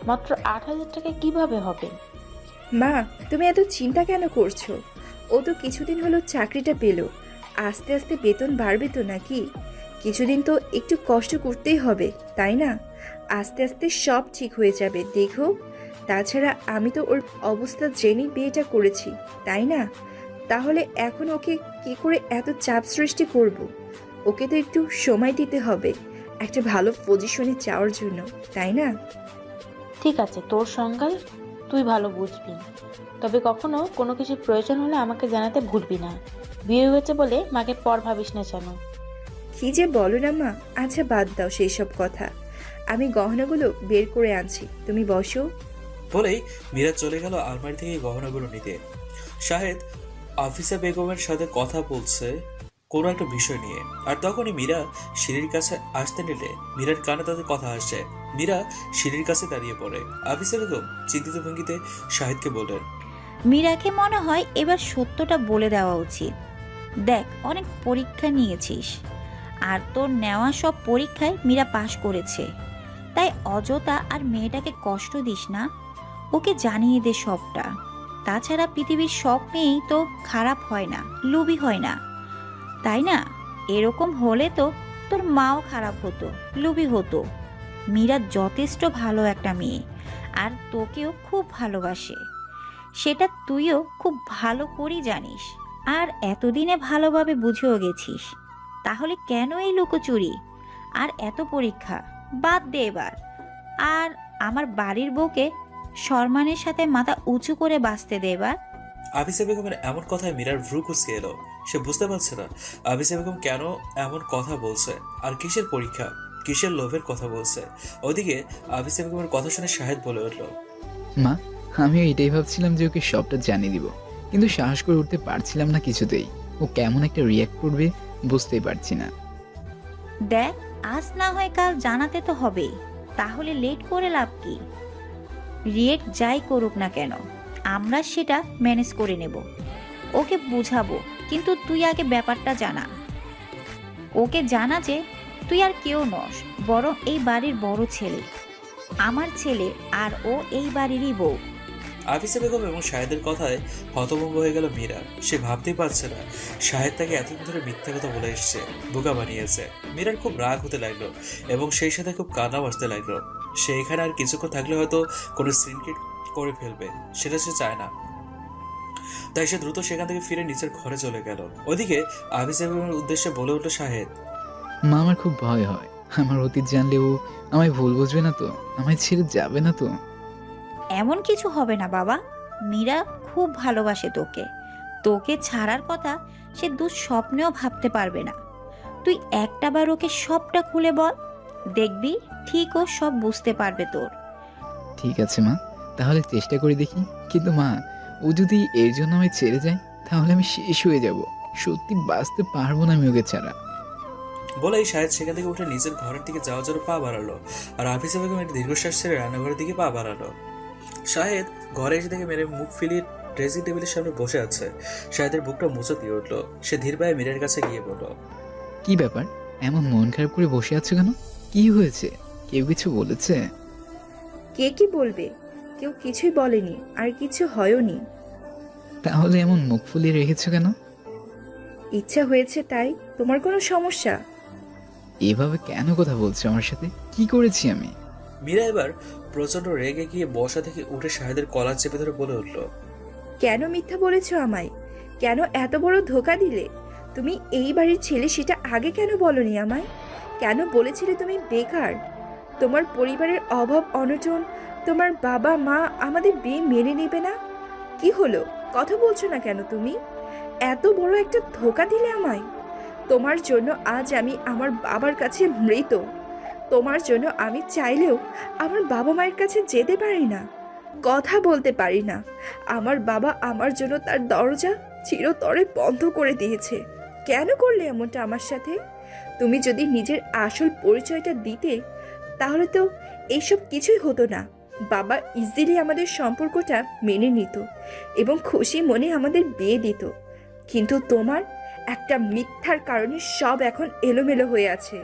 মাত্র 8,000 টাকা কিভাবে হবে? মা, তুমি এত চিন্তা কেন করছো? ও তো কিছুদিন হলো চাকরিটা পেল, আস্তে আস্তে বেতন বাড়বে তো নাকি? কিছুদিন তো একটু কষ্ট করতেই হবে, তাই না? আস্তে আস্তে সব ঠিক হয়ে যাবে, দেখো। তাছাড়া আমি তো ওর অবস্থা জেনেই বিয়েটা করেছি, তাই না? তাহলে এখন ওকে কি করে এত চাপ সৃষ্টি করব? ওকে তো একটু সময় দিতে হবে একটা ভালো পজিশনে যাওয়ার জন্য, তাই না? ঠিক আছে, তোর সংজ্ঞা তুই ভালো বুঝবি। তবে কখনো কোনো কিছুর প্রয়োজন হলে আমাকে জানাতে ভুলবি না। বিয়ে হয়েছে বলে মাকে পর ভাবিস না যেন। কি যে বলো না মা। আচ্ছা বাদ দাও সেই সব কথা, আমি গহনাগুলো বের করে আনছি, তুমি বসো। বলেই মীরা চলে গেল আলমারি থেকে গহনাগুলো নিতে। শাহেদ আফিসা বেগমের সাথে কথা বলছে কোনো একটা বিষয় নিয়ে, আর তখনই মীরা সিঁড়ির কাছে আসতে নিলে মীরার কানে তাদের কথা আসে। মীরা সিঁড়ির কাছে দাঁড়িয়ে পড়ে। আফিসা বেগম চিন্তিত ভঙ্গিতে শাহেদকে বললেন, মীরাকে মনে হয় এবার সত্যটা বলে দেওয়া উচিত। দেখ, অনেক পরীক্ষা নিয়েছিস আর তোর নেওয়া সব পরীক্ষায় মীরা পাশ করেছে, তাই অযথা আর মেয়েটাকে কষ্ট দিস না। ওকে জানিয়ে দে সবটা। তাছাড়া পৃথিবীর সব মেয়েই তো খারাপ হয় না, লোভী হয় না, তাই না? এরকম হলে তো তোর মাও খারাপ হতো, লোভী হতো। মীরা যথেষ্ট ভালো একটা মেয়ে আর তোকেও খুব ভালোবাসে, সেটা তুইও খুব ভালো করেই জানিস, আর এতদিনে ভালোভাবে বুঝেও গেছিস। তাহলে কেন এই লুকোচুরি আর এত পরীক্ষা? বাদ দে এবার, আর আমার বাড়ির বউকে সম্মানের সাথে মাথা উঁচু করে বাঁচতে দে এবার। আফিসা বেগমের এমন কথায় মীরার ভ্রু কুঁচকে এলো। সে বুঝতে পারছে না আফিসা বেগম কেন এমন কথা বলছে, আর কিসের পরীক্ষা, কিসের লোভের কথা বলছে। ওদিকে আফিসা বেগমের কথা শুনে শাহেদ বলে উঠল, মা, আমিও এটাই ভাবছিলাম যে ওকে সবটা জানিয়ে দিব, কিন্তু সাহস করে উঠতে পারছিলাম না কিছুতেই। ও কেমন একটা রিয়াক্ট করবে বুঝতেই পারছি না। দেখ, আজ না হয় কাল জানাতে তো হবেই, তাহলে লেট করে লাভ কি? রিয়েক্ট যাই করুক না কেন, আমরা সেটা ম্যানেজ করে নেব। ওকে বুঝাবো কিন্তু তুই আগে ব্যাপারটা জানা। ওকে জানা যে তুই আর কেউ নস, বরং এই বাড়ির বড় ছেলে, আমার ছেলে, আর ও এই বাড়িরই বউ। আফিসা বেগম এবং শাহেদের কথায় হতভম্ব হয়ে গেল মীরা। সে ভাবতেই পারছে না শাহেদ তাকে এতদিন ধরে মিথ্যা কথা বলে এসছে, বোকা বানিয়েছে। মীরার খুব রাগ হতে লাগলো এবং সেই সাথে খুব কান্নাও আসতে লাগলো। সে এখানে আর কিছুক্ষণ থাকলে হয়তো কোনো সিনক্রেট করে ফেলবে, সেটা সে চায় না। তাই সে দ্রুত সেখান থেকে ফিরে নিচের ঘরে চলে গেল। ওদিকে আফিসা বেগমের উদ্দেশ্যে বলে উঠল শাহেদ, মা আমার খুব ভয় হয়। আমার অতীত জানলেও আমায় ভুল বুঝবে না তো? আমায় ছেড়ে যাবে না তো? এমন কিছু হবে না বাবা, মীরা খুব ভালোবাসে তোকে। তোকে ছাড়ার কথা সে দুঃস্বপ্নেও ভাবতে পারবে না। তুই একটাবার ওকে সবটা খুলে বল, দেখবি ঠিক ও সব বুঝতে পারবে তোর। ঠিক আছে মা, তাহলে চেষ্টা করে দেখি। কিন্তু মা, ও যদি এর জন্য আমায় ছেড়ে যায় তাহলে আমি শেষ হয়ে যাব। সত্যি বাঁচতে পারবো না আমি ওকে ছাড়া। বলেই শাহেদ সেখান থেকে উঠে নিজের ঘরের দিকে যাওয়ার জন্য পা বাড়ালো, আর আফিসা বেগম একটা দীর্ঘশ্বাস ছেড়ে রান্নাঘরের দিকে পা বাড়ালো। শাহেদ ঘরে এসে দেখে মেরে মুখ ফিরিয়ে ড্রেসিং টেবিলের সামনে বসে আছে। শাহেদের বুকটা মুচো দিয়ে উঠলো। সে ধীর পায়ে মীরের কাছে গিয়ে বলল, কি ব্যাপার, এমন মন খারাপ করে বসে আছো কেন? কি হয়েছে? কেউ কিছু বলেছে? কে কি বলবে? কেউ কিছুই বলেনি, আর কিছু হয়ওনি। তাহলে এমন মুখ ফুলিয়ে রেখেছো কেন? ইচ্ছা হয়েছে তাই। তোমার কোনো সমস্যা? এভাবে কেন কথা বলছো আমার সাথে? কি করেছি আমি? মীরা এবার প্রচন্ড রেগে গিয়ে বসা থেকে উঠে শাহেদের কলার চেপে ধরে বলে উঠল, কেন মিথ্যা বলেছো আমায়? কেন এত বড় ধোঁকা দিলে? তুমি এই বাড়ির ছেলে সেটা আগে কেন বলনি আমায়? কেন বলেছিলে তুমি বেকার? তোমার পরিবারের অভাব অনটন, তোমার বাবা মা আমাদের বিয়ে মেনে নেবে না? কি হলো, কথা বলছো না কেন তুমি? এত বড় একটা ধোঁকা দিলে আমায়। তোমার জন্য আজ আমি আমার বাবার কাছে মৃত। তোমার জন্য আমি চাইলেও আমার বাবা মায়ের কাছে যেতে পারি না, কথা বলতে পারি না। আমার বাবা আমার জন্য তার দরজা চিরতরে বন্ধ করে দিয়েছে। কেন করলে এমনটা আমার সাথে? তুমি যদি নিজের আসল পরিচয়টা দিতে তাহলে তো এইসব কিছুই হতো না। বাবা ইজিলি আমাদের সম্পর্কটা মেনে নিত এবং খুশি মনে আমাদের বিয়ে দিত। কিন্তু তোমার একটা মিথ্যার কারণে সব এখন এলোমেলো হয়ে আছে।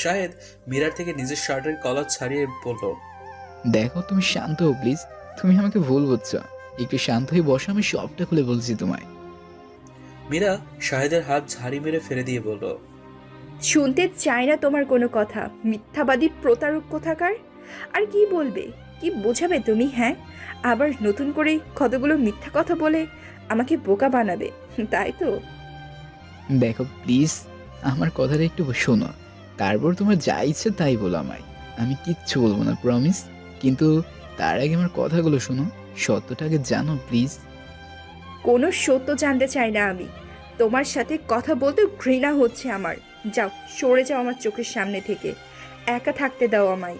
শাহেদ মীরার থেকে নিজের শার্টের কলার ছাড়িয়ে বলল, দেখো, তুমি শান্ত হও প্লিজ। তুমি আমাকে ভুল বুঝছো। একটু শান্ত হয়ে বসো, আমি সবটা খুলে বলছি তোমায়। মীরা শাহেদের হাত ঝাড়ি মেরে ফেলে দিয়ে বলল, শুনতে চাই না তোমার কোনো কথা, মিথ্যাবাদী প্রতারক কোথাকার। আর কি বলবে, কি বোঝাবে তুমি? হ্যাঁ, আবার নতুন করে কতগুলো মিথ্যা কথা বলে আমাকে বোকা বানাবে, তাই তো? দেখো প্লিজ, আমার কথাটা একটু শোনো, তারপর তোমার যা ইচ্ছে তাই বলো আমায়। আমি কিচ্ছু বলবো না, প্রমিস। কিন্তু তার আগে আমার কথাগুলো শোনো, সত্যটা আগে জানো প্লিজ। কোনো সত্য জানতে চাই না আমি। তোমার সাথে কথা বলতে ঘৃণা হচ্ছে আমার। যাও, সরে যাও আমার চোখের সামনে থেকে। একা থাকতে দাও আমায়।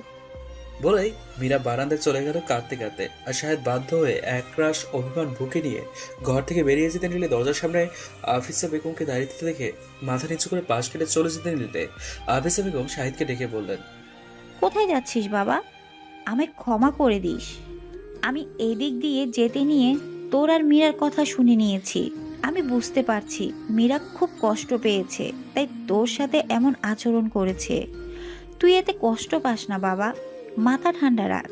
বলেই মীরা বারান্দায় চলে গেল কাঁদতে কাঁদতে। আর শাহেদ বাধ্য হয়ে একরাশ অভিমান বুকে নিয়ে ঘর থেকে বেরিয়ে যেতে নিলে দরজার সামনে আফিসা বেগমকে দাঁড়িয়ে দিতে দেখে মাথা নিচু করে পাশ কেটে চলে যেতে নিলে আফিসা বেগম শাহিদকে ডেকে বললেন, কোথায় যাচ্ছিস বাবা? আমায় ক্ষমা করে দিস। আমি এদিক দিয়ে যেতে নিয়ে তোর আর মীরার কথা শুনে নিয়েছি। আমি বুঝতে পারছি মীরা খুব কষ্ট পেয়েছে, তাই তোর সাথে এমন আচরণ করেছে। তুই এতে কষ্ট পাস না বাবা, মাথা ঠান্ডা রাখ।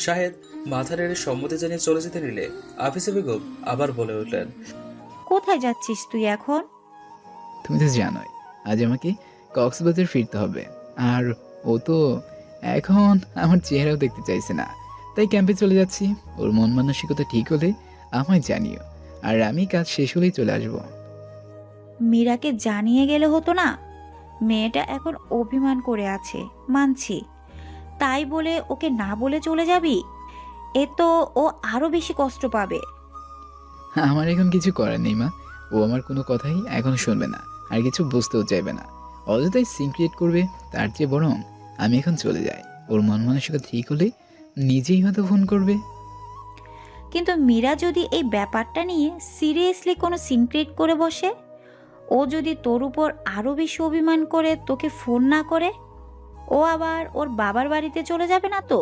শাহেদ মাথা নেড়ে সম্মতি জানিয়ে চলে যেতে নিলে আফিসা বেগম আবার বলে উঠলেন, কোথায় যাচ্ছিস তুই এখন? তুমি তো জানোই আজ আমাকে কক্সবাজার ফিরতে হবে। আর ও তো এখন আমার চেহারাও দেখতে চাইছে না, তাই ক্যাম্পে চলে যাচ্ছি। ওর মন মানসিকতা ঠিক হলে আমায় জানিও, আর আমি কাজ শেষ হলেই চলে আসবো। মীরাকে জানিয়ে গেলে হতো না? মেয়েটা এখন অভিমান করে আছে, মানছি। তাই বলে ওকে না বলে চলে যাবি? এ তো ও আরো বেশি কষ্ট পাবে। আমার এখন কিছু করার নেই মা। ও আমার কোনো কথাই এখন শুনবে না, আর কিছু বুঝতেও চাইবে না। অযথাই সিন ক্রিয়েট করবে, তার চেয়ে বরং আমি এখন চলে যাই। ওর মন মানসিকতা ঠিক হলে নিজেই হয়তো ফোন করবে। কিন্তু মীরা যদি এই ব্যাপারটা নিয়ে সিরিয়াসলি কোনো সিন ক্রিয়েট করে বসে, ও যদি তোর উপর আরো বেশি অভিমান করে তোকে ফোন না করে, ও আবার ওর বাবার বাড়িতে চলে যাবে না তো?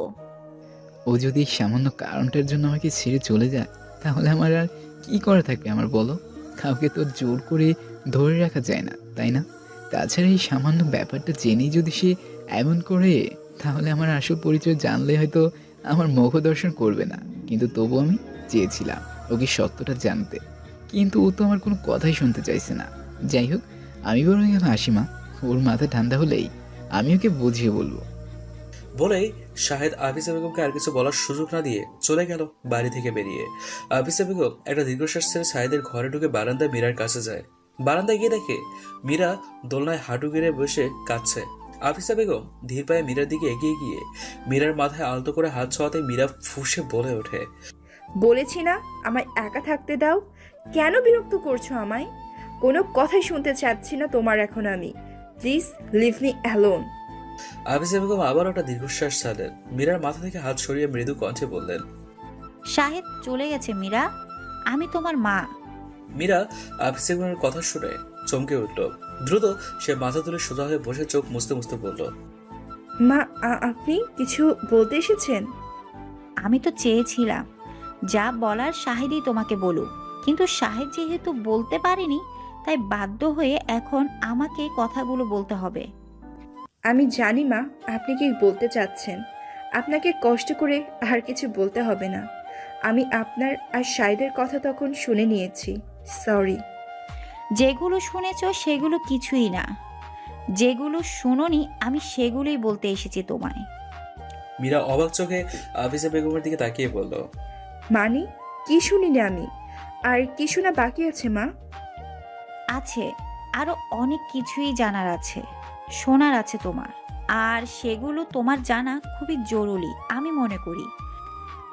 ও যদি এই সামান্য কারণটার জন্য আমাকে ছেড়ে চলে যায়, তাহলে আমার আর কি করা থাকবে আমার বলো? কাউকে তো জোর করে ধরে রাখা যায় না, তাই না? তাছাড়া এই সামান্য ব্যাপারটা জেনেই যদি সে এমন করে, তাহলে আমার আসল পরিচয় জানলে হয়তো আমার মুখ দর্শন করবে না। কিন্তু তবু আমি চেয়েছিলাম ওকে সত্যটা জানতে, কিন্তু ও তো আমার কোনো কথাই শুনতে চাইছে না। যাই হোক, আমি বরং এখন আসি মা, ওর মাথা ঠান্ডা হলেই আমি ওকে বুঝিয়ে বলবো। বলেই শাহেদ আফিসা বেগমকে আর কিছু বলার সুযোগ না দিয়ে চলে গেল বাড়ি থেকে বেরিয়ে। আফিসা বেগম একটা দীর্ঘশ্বাস ছেড়ে শাহেদের ঘরে ঢুকে বারান্দায় মীরার কাছে যায়। বারান্দায় গিয়ে দেখে মীরা দোলনায় হাঁটু গেড়ে বসে কাঁদছে। আফিসা বেগম ধীর পায়ে মীরার দিকে এগিয়ে গিয়ে মীরার মাথায় আলতো করে হাত ছোঁয়াতে মীরা ফুঁসে বলে ওঠে, বলেছি না আমায় একা থাকতে দাও। কেন বিরক্ত করছো আমায়? কোনো কথাই শুনতে চাচ্ছি না তোমার এখন আমি। Please leave me alone. Afisa Begum আবার একটা দীর্ঘশ্বাস ছাড়লেন। মীরার মাথা থেকে হাত সরিয়ে মৃদু কণ্ঠে বললেন, শাহেদ চলে গেছে মীরা, আমি তোমার মা। মীরা আফিসা বেগমের কথা শুনে চমকে উঠল। দ্রুত সে মাথা তুলে সোজা হয়ে বসে চোখ মুছতে মুছতে বলল, মা আপনি কিছু বলতে এসেছেন? আমি তো চেয়েছিলাম যা বলার শাহেদই তোমাকে বলুক, কিন্তু শাহেদ যেহেতু বলতে পারেনি, তাই বাধ্য হয়ে এখন আমাকে কথাগুলো বলতে হবে। আমি জানি মা আপনি কি বলতে চাচ্ছেন। আপনাকে কষ্ট করে আর কিছু বলতে হবে না। আমি আপনার আর শাহিদের কথা তখন শুনে নিয়েছি। সরি। যেগুলো শুনেছ সেগুলো কিছুই না, যেগুলো শুনোনি আমি সেগুলোই বলতে এসেছি তোমায়। মীরা অবাক চোখে আফিসা বেগমের দিকে তাকিয়ে বলল, মানে কি শুনিনি আমি? আর কি শোনা বাকি আছে মা? আছে, আরো অনেক কিছুই জানার আছে, শোনার আছে তোমার। আর সেগুলো তোমার জানা খুবই জরুরি আমি মনে করি,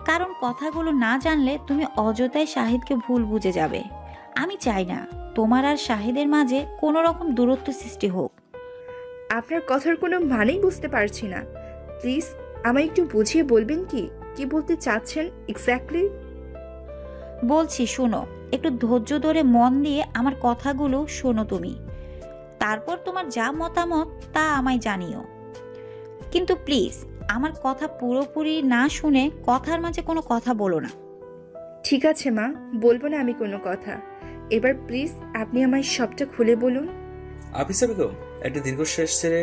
কারণ কথাগুলো না জানলে তুমি অযথাই শাহিদকে ভুল বুঝে যাবে। আমি চাই না তোমার আর শাহিদের মাঝে কোনো রকম দূরত্ব সৃষ্টি হোক। আপনার কথার কোনো মানেই বুঝতে পারছি না। প্লিজ আমায় একটু বুঝিয়ে বলবেন কি বলতে চাচ্ছেন এক্স্যাক্টলি? বলছি শোনো, একটু ধৈর্য ধরে মন দিয়ে আমার কথাগুলো শোনো তুমি, তারপর তোমার যা মতামত তা আমায় জানিও। কিন্তু প্লিজ আমার কথা পুরোপুরি না শুনে কথার মাঝে কোনো কথা বলো না। ঠিক আছে মা, বলবো না আমি কোনো কথা। এবার প্লিজ আপনি আমায় সবটা খুলে বলুন। আফিসা বেগম একটা দীর্ঘশ্বাস ছেড়ে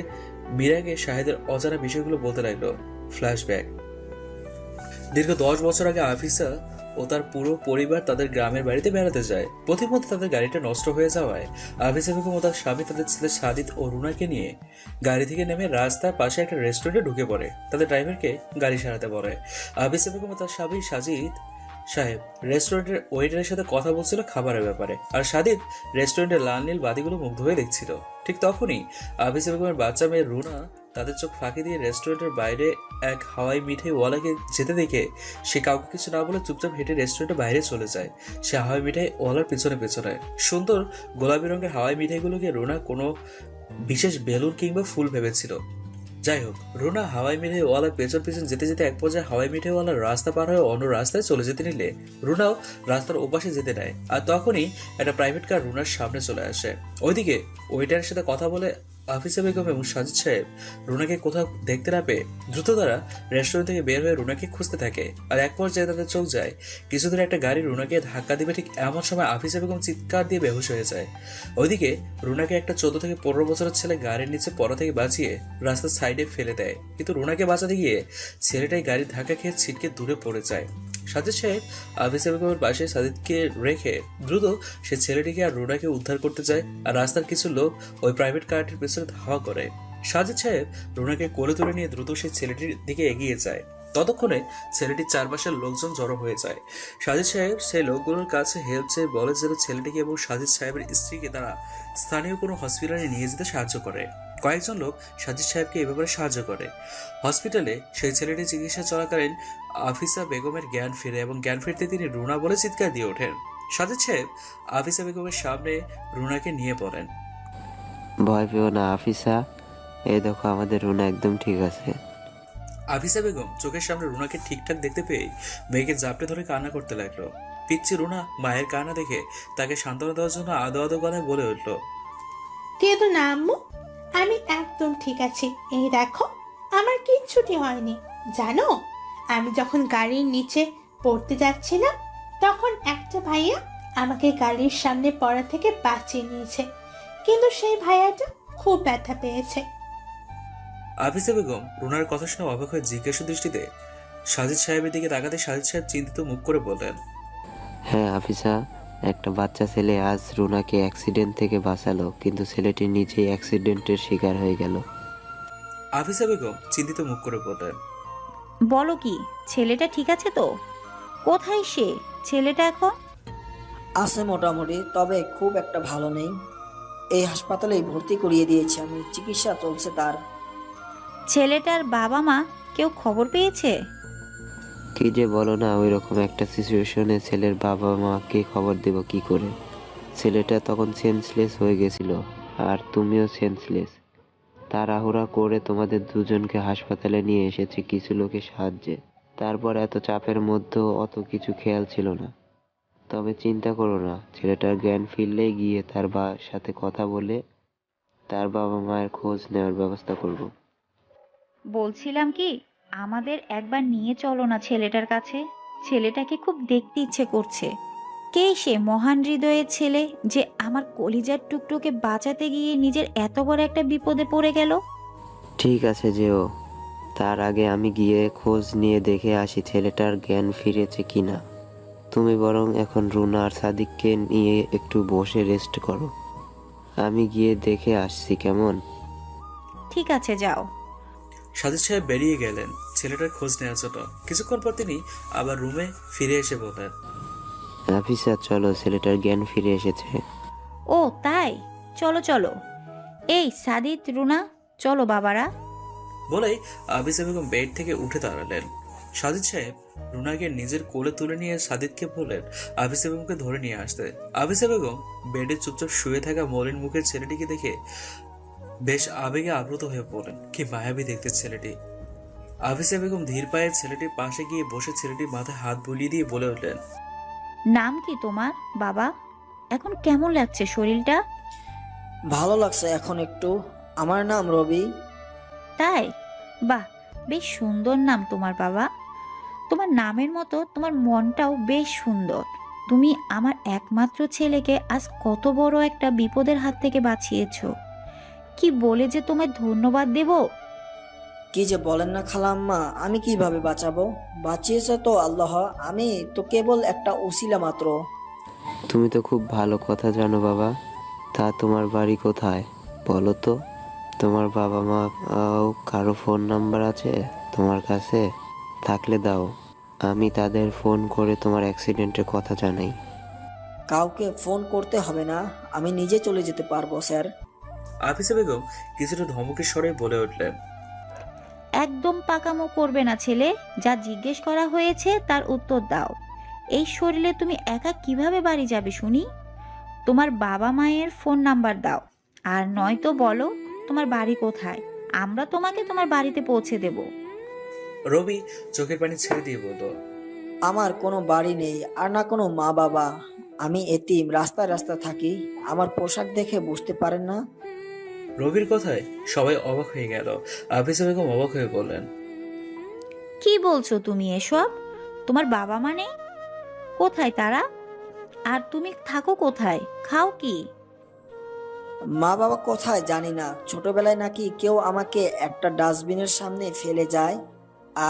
মীরাকে শাহেদের অজানা বিষয়গুলো বলতে লাগলো। ফ্ল্যাশব্যাক। দীর্ঘ 10 বছর আগে আফিসা ও তার পুরো পরিবার তাদের গ্রামের বাড়িতে বেড়াতে যায়। পথিমধ্যে তাদের গাড়িটা নষ্ট হয়ে যাওয়ায় আফিসা বেগম ও তার স্বামী তাদের ছেলে সাদিত ও রুনাকে নিয়ে গাড়ি থেকে নেমে রাস্তার পাশে একটা রেস্টুরেন্টে ঢুকে পড়ে। তাদের ড্রাইভারকে গাড়ি সারাতে বলে। আফিসা বেগম ও তার স্বামী সাজিদ সাহেব রেস্টুরেন্টের ওয়েটারের সাথে কথা বলছিল খাবারের ব্যাপারে, আর সাদিত রেস্টুরেন্টের লাল নীল বাতিগুলো মুগ্ধ হয়ে দেখছিল। ঠিক তখনই আফিসা বেগমের বাচ্চা মেয়ে রুনা তাদের চোখ ফাঁকি দিয়ে রেস্টুরেন্টের বাইরে এক হাওয়াই মিঠাই ওয়ালাকে যেতে দেখে সে কাউকে কিছু না বলে চুপচাপ হেঁটে রেস্টুরেন্টের বাইরে চলে যায়। সে হাওয়াই মিঠাই ওয়ালার পিছনে পিছনে। সুন্দর গোলাপি রঙের হাওয়াই মিঠাইগুলোকে রুনা কোনো বিশেষ বেলুন কিংবা ফুল ভেবেছিল। যাই হোক, রুনা হাওয়াই মিঠাই ওয়ালার পেছন পেছন যেতে যেতে এক পর্যায়ে হাওয়াই মিঠাই ওয়ালার রাস্তা পার হয়ে অন্য রাস্তায় চলে যেতে নিলে রুনাও রাস্তার ওপাশে যেতে নেয়। আর তখনই একটা প্রাইভেট কার রুনার সামনে চলে আসে। ওইদিকে ওয়েটারের সাথে কথা বলে আফিসা বেগম এবং সাজিদ সাহেব রুনাকে কোথাও দেখতে না পেয়ে দ্রুত তারা রেস্টুরেন্ট থেকে বের হয়ে রুনাকে খুঁজতে থাকে। আর এক পর্যায়ে তাদের চোখ যায় কিছু দূরে একটা গাড়ি রুনাকে ধাক্কা দিবে। ঠিক এমন সময় আফিসা বেগম চিৎকার দিয়ে বেহুশ হয়ে যায়। ওইদিকে রুনাকে একটা 14 থেকে 15 বছরের ছেলে গাড়ির নিচে পড়া থেকে বাঁচিয়ে রাস্তার সাইডে ফেলে দেয়, কিন্তু রুনাকে বাঁচাতে গিয়ে ছেলেটাই গাড়ির ধাক্কা খেয়ে ছিটকে দূরে পড়ে যায়। সাজিদ সাহেব আফিসা বেগমের পাশে সাজিদকে রেখে দ্রুত সে ছেলেটিকে আর রুনাকে উদ্ধার করতে যায়। আর রাস্তার কিছু লোক ওই প্রাইভেট কারটির পেছনে ধাওয়া করে। সাজিদ সাহেব রুনাকে কোলে তুলে নিয়ে দ্রুত সেই ছেলেটির দিকে এগিয়ে যায়। ততক্ষণে ছেলেটির চারপাশের লোকজন জড়ো হয়ে যায়। সাজিদ সাহেব সেই লোকগুলোর কাছে হেল্প চেয়ে বলে যেন ছেলেটিকে এবং সাজিদ সাহেবের স্ত্রীকে তারা স্থানীয় কোনো হসপিটালে নিয়ে যেতে সাহায্য করে। কয়েকজন লোক সাজিদ সাহেবকে এ ব্যাপারে সাহায্য করে। হসপিটালে সেই ছেলেটি চিকিৎসা চলাকালীন আফিসা বেগমের জ্ঞান ফিরে এবং জ্ঞান ফিরতে তিনি রুনা বলে চিৎকার দিয়ে ওঠেন। সাজিদ সাহেব আফিসা বেগমের সামনে রুনাকে নিয়ে পড়েন। ভয় পেও না আফিসা, এই দেখো আমাদের রুনা একদম ঠিক আছে। আফিসা বেগম চোখের সামনে রুনাকে ঠিকঠাক দেখতে পেয়ে মেয়েকে জাপটে ধরে কান্না করতে লাগলো। পিচ্ছি রুনা মায়ের কান্না দেখে তাকে সান্ত্বনা দেওয়ার জন্য আদো আদো গলায় বলে উঠল, কেঁদো না আম্মু, আমি একদম ঠিক আছি। এই দেখো আমার কিচ্ছুটি হয়নি। জানো, আমি যখন গাড়ির নিচে পড়তে যাচ্ছিলাম তখন একটা ভাইয়া আমাকে গাড়ির সামনে পড়া থেকে বাঁচিয়ে নিয়েছে, কিন্তু সেই ভাইয়াটা খুব ব্যথা পেয়েছে। আফিসা বেগম রুনার কথা শুনে অবাক হয়ে জিজ্ঞাসা দৃষ্টিতে সাজিদ সাহেবের দিকে তাকাতে সাজিদ সাহেব চিন্তিত মুখ করে বললেন, হ্যাঁ আফিসা, একটা বাচ্চা ছেলে আজ রুনাকে অ্যাক্সিডেন্ট থেকে বাঁচালো, কিন্তু ছেলেটি নিজেই অ্যাক্সিডেন্টের শিকার হয়ে গেল। আফিসা বেগম চিন্তিত মুখ করে বললেন, বলো কি, ছেলেটা ঠিক আছে তো? কোথায় সে ছেলেটা এখন? আছে মোটামুটি, তবে খুব একটা ভালো নেই। এই হাসপাতালেই ভর্তি করিয়ে দিয়েছি আমি, চিকিৎসা চলছে তার। ছেলেটার বাবা মা কেউ খবর পেয়েছে? কি যে বলো না, ওই রকম একটা সিচুয়েশনে ছেলের বাবা মাকে খবর দেব কি করে? ছেলেটা তখন সেন্সলেস হয়ে গেছিল, আর তুমিও সেন্সলেস। তাড়াহুড়া করে তোমাদের দুজনকে হাসপাতালে নিয়ে এসেছি কিছু লোকের সাহায্যে। তারপর এত চাপের মধ্যেও অত কিছু খেয়াল ছিল না। তবে চিন্তা করো না, ছেলেটার জ্ঞান ফিরলে গিয়ে তার সাথে কথা বলে তার বাবা মায়ের খোঁজ নেওয়ার ব্যবস্থা করব। বলছিলাম কি, আমাদের একবার নিয়ে চলো না ছেলেটার কাছে। ছেলেটাকে খুব দেখতে ইচ্ছে করছে। কে সে মহান হৃদয়ের ছেলে যে আমার কলিজার টুকরোকে বাঁচাতে গিয়ে নিজের এত বড় একটা বিপদে পড়ে গেল? ঠিক আছে যেও, তার আগে আমি গিয়ে খোঁজ নিয়ে দেখে আসি ছেলেটার জ্ঞান ফিরেছে কিনা। তুমি বরং এখন রুনা আর সাদিককে নিয়ে একটু বসে রেস্ট করো, আমি গিয়ে দেখে আসছি কেমন। ঠিক আছে, যাও। সাজিদ সাহেব বেরিয়ে গেলেন ছেলেটার খোঁজ নেওয়ার জন্য। কিছুক্ষণ পর তিনি আবার রুমে ফিরে এসে বললেন, আফিসা চলো, ছেলেটার জ্ঞান ফিরে এসেছে। ও তাই, চলো চলো। এই সাদিত, রুনা, চলো বাবারা। বলেই আফিসা বেগম বেড থেকে উঠে দাঁড়ালেন। সাজিদ সাহেব রুনাকে নিজের কোলে তুলে নিয়ে সাদিদকে বললেন আফিসা বেগমকে ধরে নিয়ে আসতে। আফিসা বেগম বেডে চুপচাপ শুয়ে থাকা মলিন মুখের ছেলেটিকে দেখে বেশ আবেগে আপ্লুত হয়ে পড়লেন। কি মায়াবী দেখতে ছেলেটি। আফিসা বেগম ধীর পায়ে ছেলেটির পাশে গিয়ে বসে ছেলেটির মাথায় হাত বুলিয়ে দিয়ে বলে উঠলেন, নাম কি তোমার বাবা? এখন কেমন লাগছে শরীরটা? ভালো লাগছে এখন একটু। আমার নাম রবি। তাই? বাহ, বেশ সুন্দর নাম তোমার বাবা। তোমার নামের মতো তোমার মনটাও বেশ সুন্দর। তুমি আমার একমাত্র ছেলেকে আজ কত বড় একটা বিপদের হাত থেকে বাঁচিয়েছো। কি বলে যে তোমায় ধন্যবাদ দেব। কি যে বলেন না খালাম্মা, আমি কিভাবে বাঁচাবো? বাঁচিয়েছে তো আল্লাহ, আমি তো কেবল একটা উসিলা মাত্র। তুমি তো খুব ভালো কথা জানো বাবা। তা তোমার বাড়ি কোথায় বলো তো? তোমার বাবা মা কারো ফোন নাম্বার আছে তোমার কাছে? থাকলে দাও, আমি তাদের ফোন করে তোমার অ্যাক্সিডেন্টের কথা জানাই। কাউকে ফোন করতে হবে না, আমি নিজে চলে যেতে পারবো স্যার। আফিসা বেগম কিছুটা ধমকের স্বরে বলে উঠলেন, একদম পাকামো করবে না ছেলে। যা জিজ্ঞেস করা হয়েছে তার উত্তর দাও। এই শরীরে তুমি একা কিভাবে বাড়ি যাবে শুনি? তোমার বাবা মায়ের ফোন নাম্বার দাও, আর নয়তো বলো তোমার বাড়ি কোথায়। আমরা তোমাকে তোমার বাড়িতে পৌঁছে দেব। রবি চোখের পানি ছেড়ে দিয়ে বলল, আমার কোনো বাড়ি নেই আর না কোনো মা বাবা। আমি এতিম, রাস্তায় রাস্তায় থাকি। আমার পোশাক দেখে বুঝতে পারেন না? রবির কথায় সবাই অবাক হয়ে গেল। আফিসা বেগম অবাক হয়ে বললেন, কি বলছো তুমি এসব? তোমার বাবা মা নেই? কোথায় তারা? আর তুমি থাকো কোথায়? খাও কি? মা বাবা কোথায় জানি না। ছোটবেলায় নাকি কেউ আমাকে একটা ডাস্টবিনের সামনে ফেলে যায়,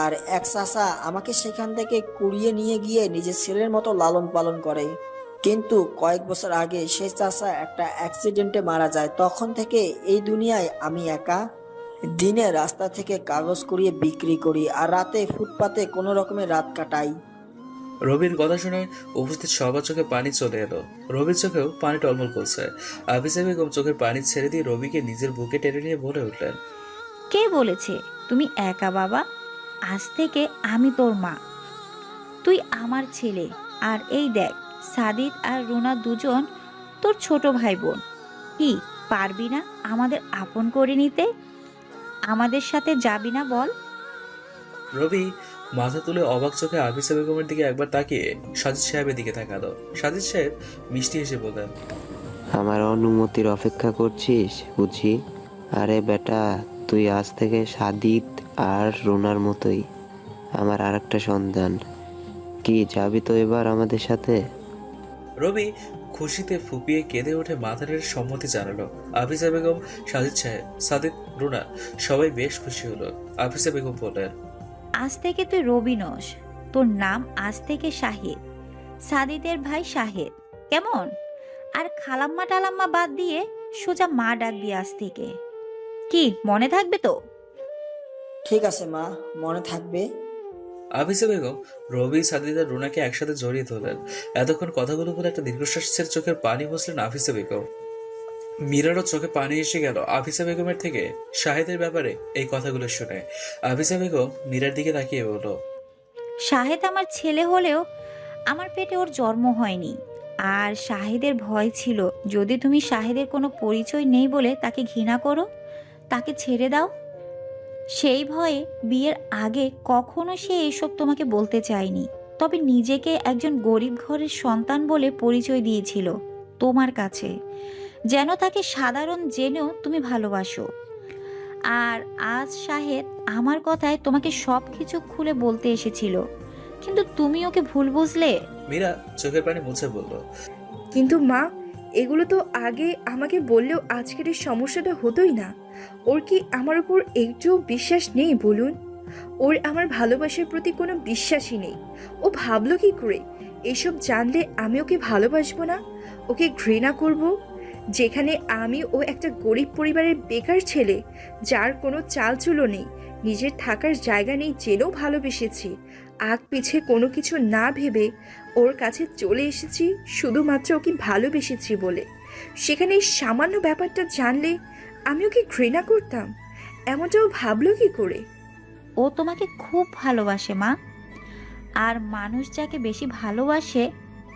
আর এক চাচা আমাকে সেখান থেকে কুড়িয়ে নিয়ে গিয়ে নিজের ছেলের মতো লালন পালন করে। কিন্তু কয়েক বছর আগে সেই চাচা একটা অ্যাক্সিডেন্টে মারা যায়। তখন থেকে এই দুনিয়ায় আমি একা। দিনে রাস্তা থেকে কাগজ কুড়িয়ে বিক্রি করি, আর রাতে ফুটপাতে কোনো রকমে রাত কাটাই। রবির কথা শুনে উপস্থিত সবার চোখে পানি চলে এলো। রবির চোখেও পানি টলমল করছে। আফিসা বেগম চোখের পানি ছেড়ে দিয়ে রবিকে নিজের বুকে টেনে নিয়ে বলে উঠলেন, কে বলেছে তুমি একা বাবা? আজ থেকে আমি তোর মা, তুই আমার ছেলে। আর এই দেখ, সাদিদ আর রুনা দুজন তোর ছোট ভাই বোন। কি পারবি না আমাদের আপন করে নিতে? আমাদের সাথে যাবি না বল? রবি মাথা তুলে অবাক চোখে আফিসা বেগমের দিকে একবার তাকিয়ে সাজিদ সাহেবের দিকে তাকালো। সাজিদ সাহেব মিষ্টি হেসে বললেন, আমার অনুমতির অপেক্ষা করছিস বুঝি? আরে বেটা, তুই আজ থেকে সাদিত আর রুনার মতোই আমার আরেকটা সন্তান। কি যাবি তো এবার আমাদের সাথে? রবি খুশিতে ফুপিয়ে কেঁদে উঠে মাথার সম্মতি জানালো। আফিসা বেগম, সাদিদ, রুনা সবাই বেশ খুশি হলো। আফিসা বেগম বললেন, আজ থেকে তুই রবি নস, তোর নাম আজ থেকে শাহিদ, সাদিদের ভাই শাহেদ, কেমন? আর খালাম্মা টালাম্মা বাদ দিয়ে সোজা মা ডাকবি আজ থেকে। কি মনে থাকবে তো? ঠিক আছে মা, মনে থাকবে। আফিসা বেগম রবি, সাদিদ আর রুনাকে একসাথে জড়িয়ে ধরলেন। এতক্ষণ কথাগুলো বলে একটা দীর্ঘশ্বাসের চোখের পানি মুছলেন আফিসা বেগম। মীরারও চোখে পানি এসে গেল আফিসা বেগমের থেকে শাহেদের ব্যাপারে এই কথাগুলো শুনে। আফিসা বেগম মীরার দিকে তাকিয়ে বলল, শাহেদ আমার ছেলে হলেও আমার পেটে ওর জন্ম হয়নি। আর শাহেদের ভয় ছিল যদি তুমি শাহেদের কোনো পরিচয় নেই বলে তাকে ঘৃণা করো, তাকে ছেড়ে দাও। সেই ভয়ে বিয়ের আগে কখনো সে এসব তোমাকে বলতে চায়নি, তবে নিজেকে একজন গরিব ঘরের সন্তান বলে পরিচয় দিয়েছিল তোমার কাছে, যেন তাকে সাধারণ জেনেও তুমি ভালোবাসো। আর আজ শাহেদ আমার কথায় তোমাকে সব কিছু খুলে বলতে এসেছিল, কিন্তু তুমি ওকে ভুল বুঝলে। মীরা চোখের পানি মুছে বলল, কিন্তু মা, এগুলো তো আগে আমাকে বললেও আজকের এই সমস্যাটা হতোই না। ওর কি আমার উপর একটু বিশ্বাস নেই বলুন? ওর আমার ভালোবাসার প্রতি কোনো বিশ্বাসই নেই। ও ভাবলো কি করে এসব জানলে আমি ওকে ভালোবাসবো না, ওকে ঘৃণা করব? যেখানে আমি ও একটা গরিব পরিবারের বেকার ছেলে, যার কোনো চালচুলো নেই, নিজের থাকার জায়গা নেই, জেনেও ভালোবেসেছি। আগ পিছে কোনো কিছু না ভেবে ওর কাছে চলে এসেছি শুধুমাত্র ওকে ভালোবেসেছি বলে। সেখানে এই সামান্য ব্যাপারটা জানলে আমি ওকে ঘৃণা করতাম, এমনটাও ভাবলো কি করে? ও তোমাকে খুব ভালোবাসে মা। আর মানুষ যাকে বেশি ভালোবাসে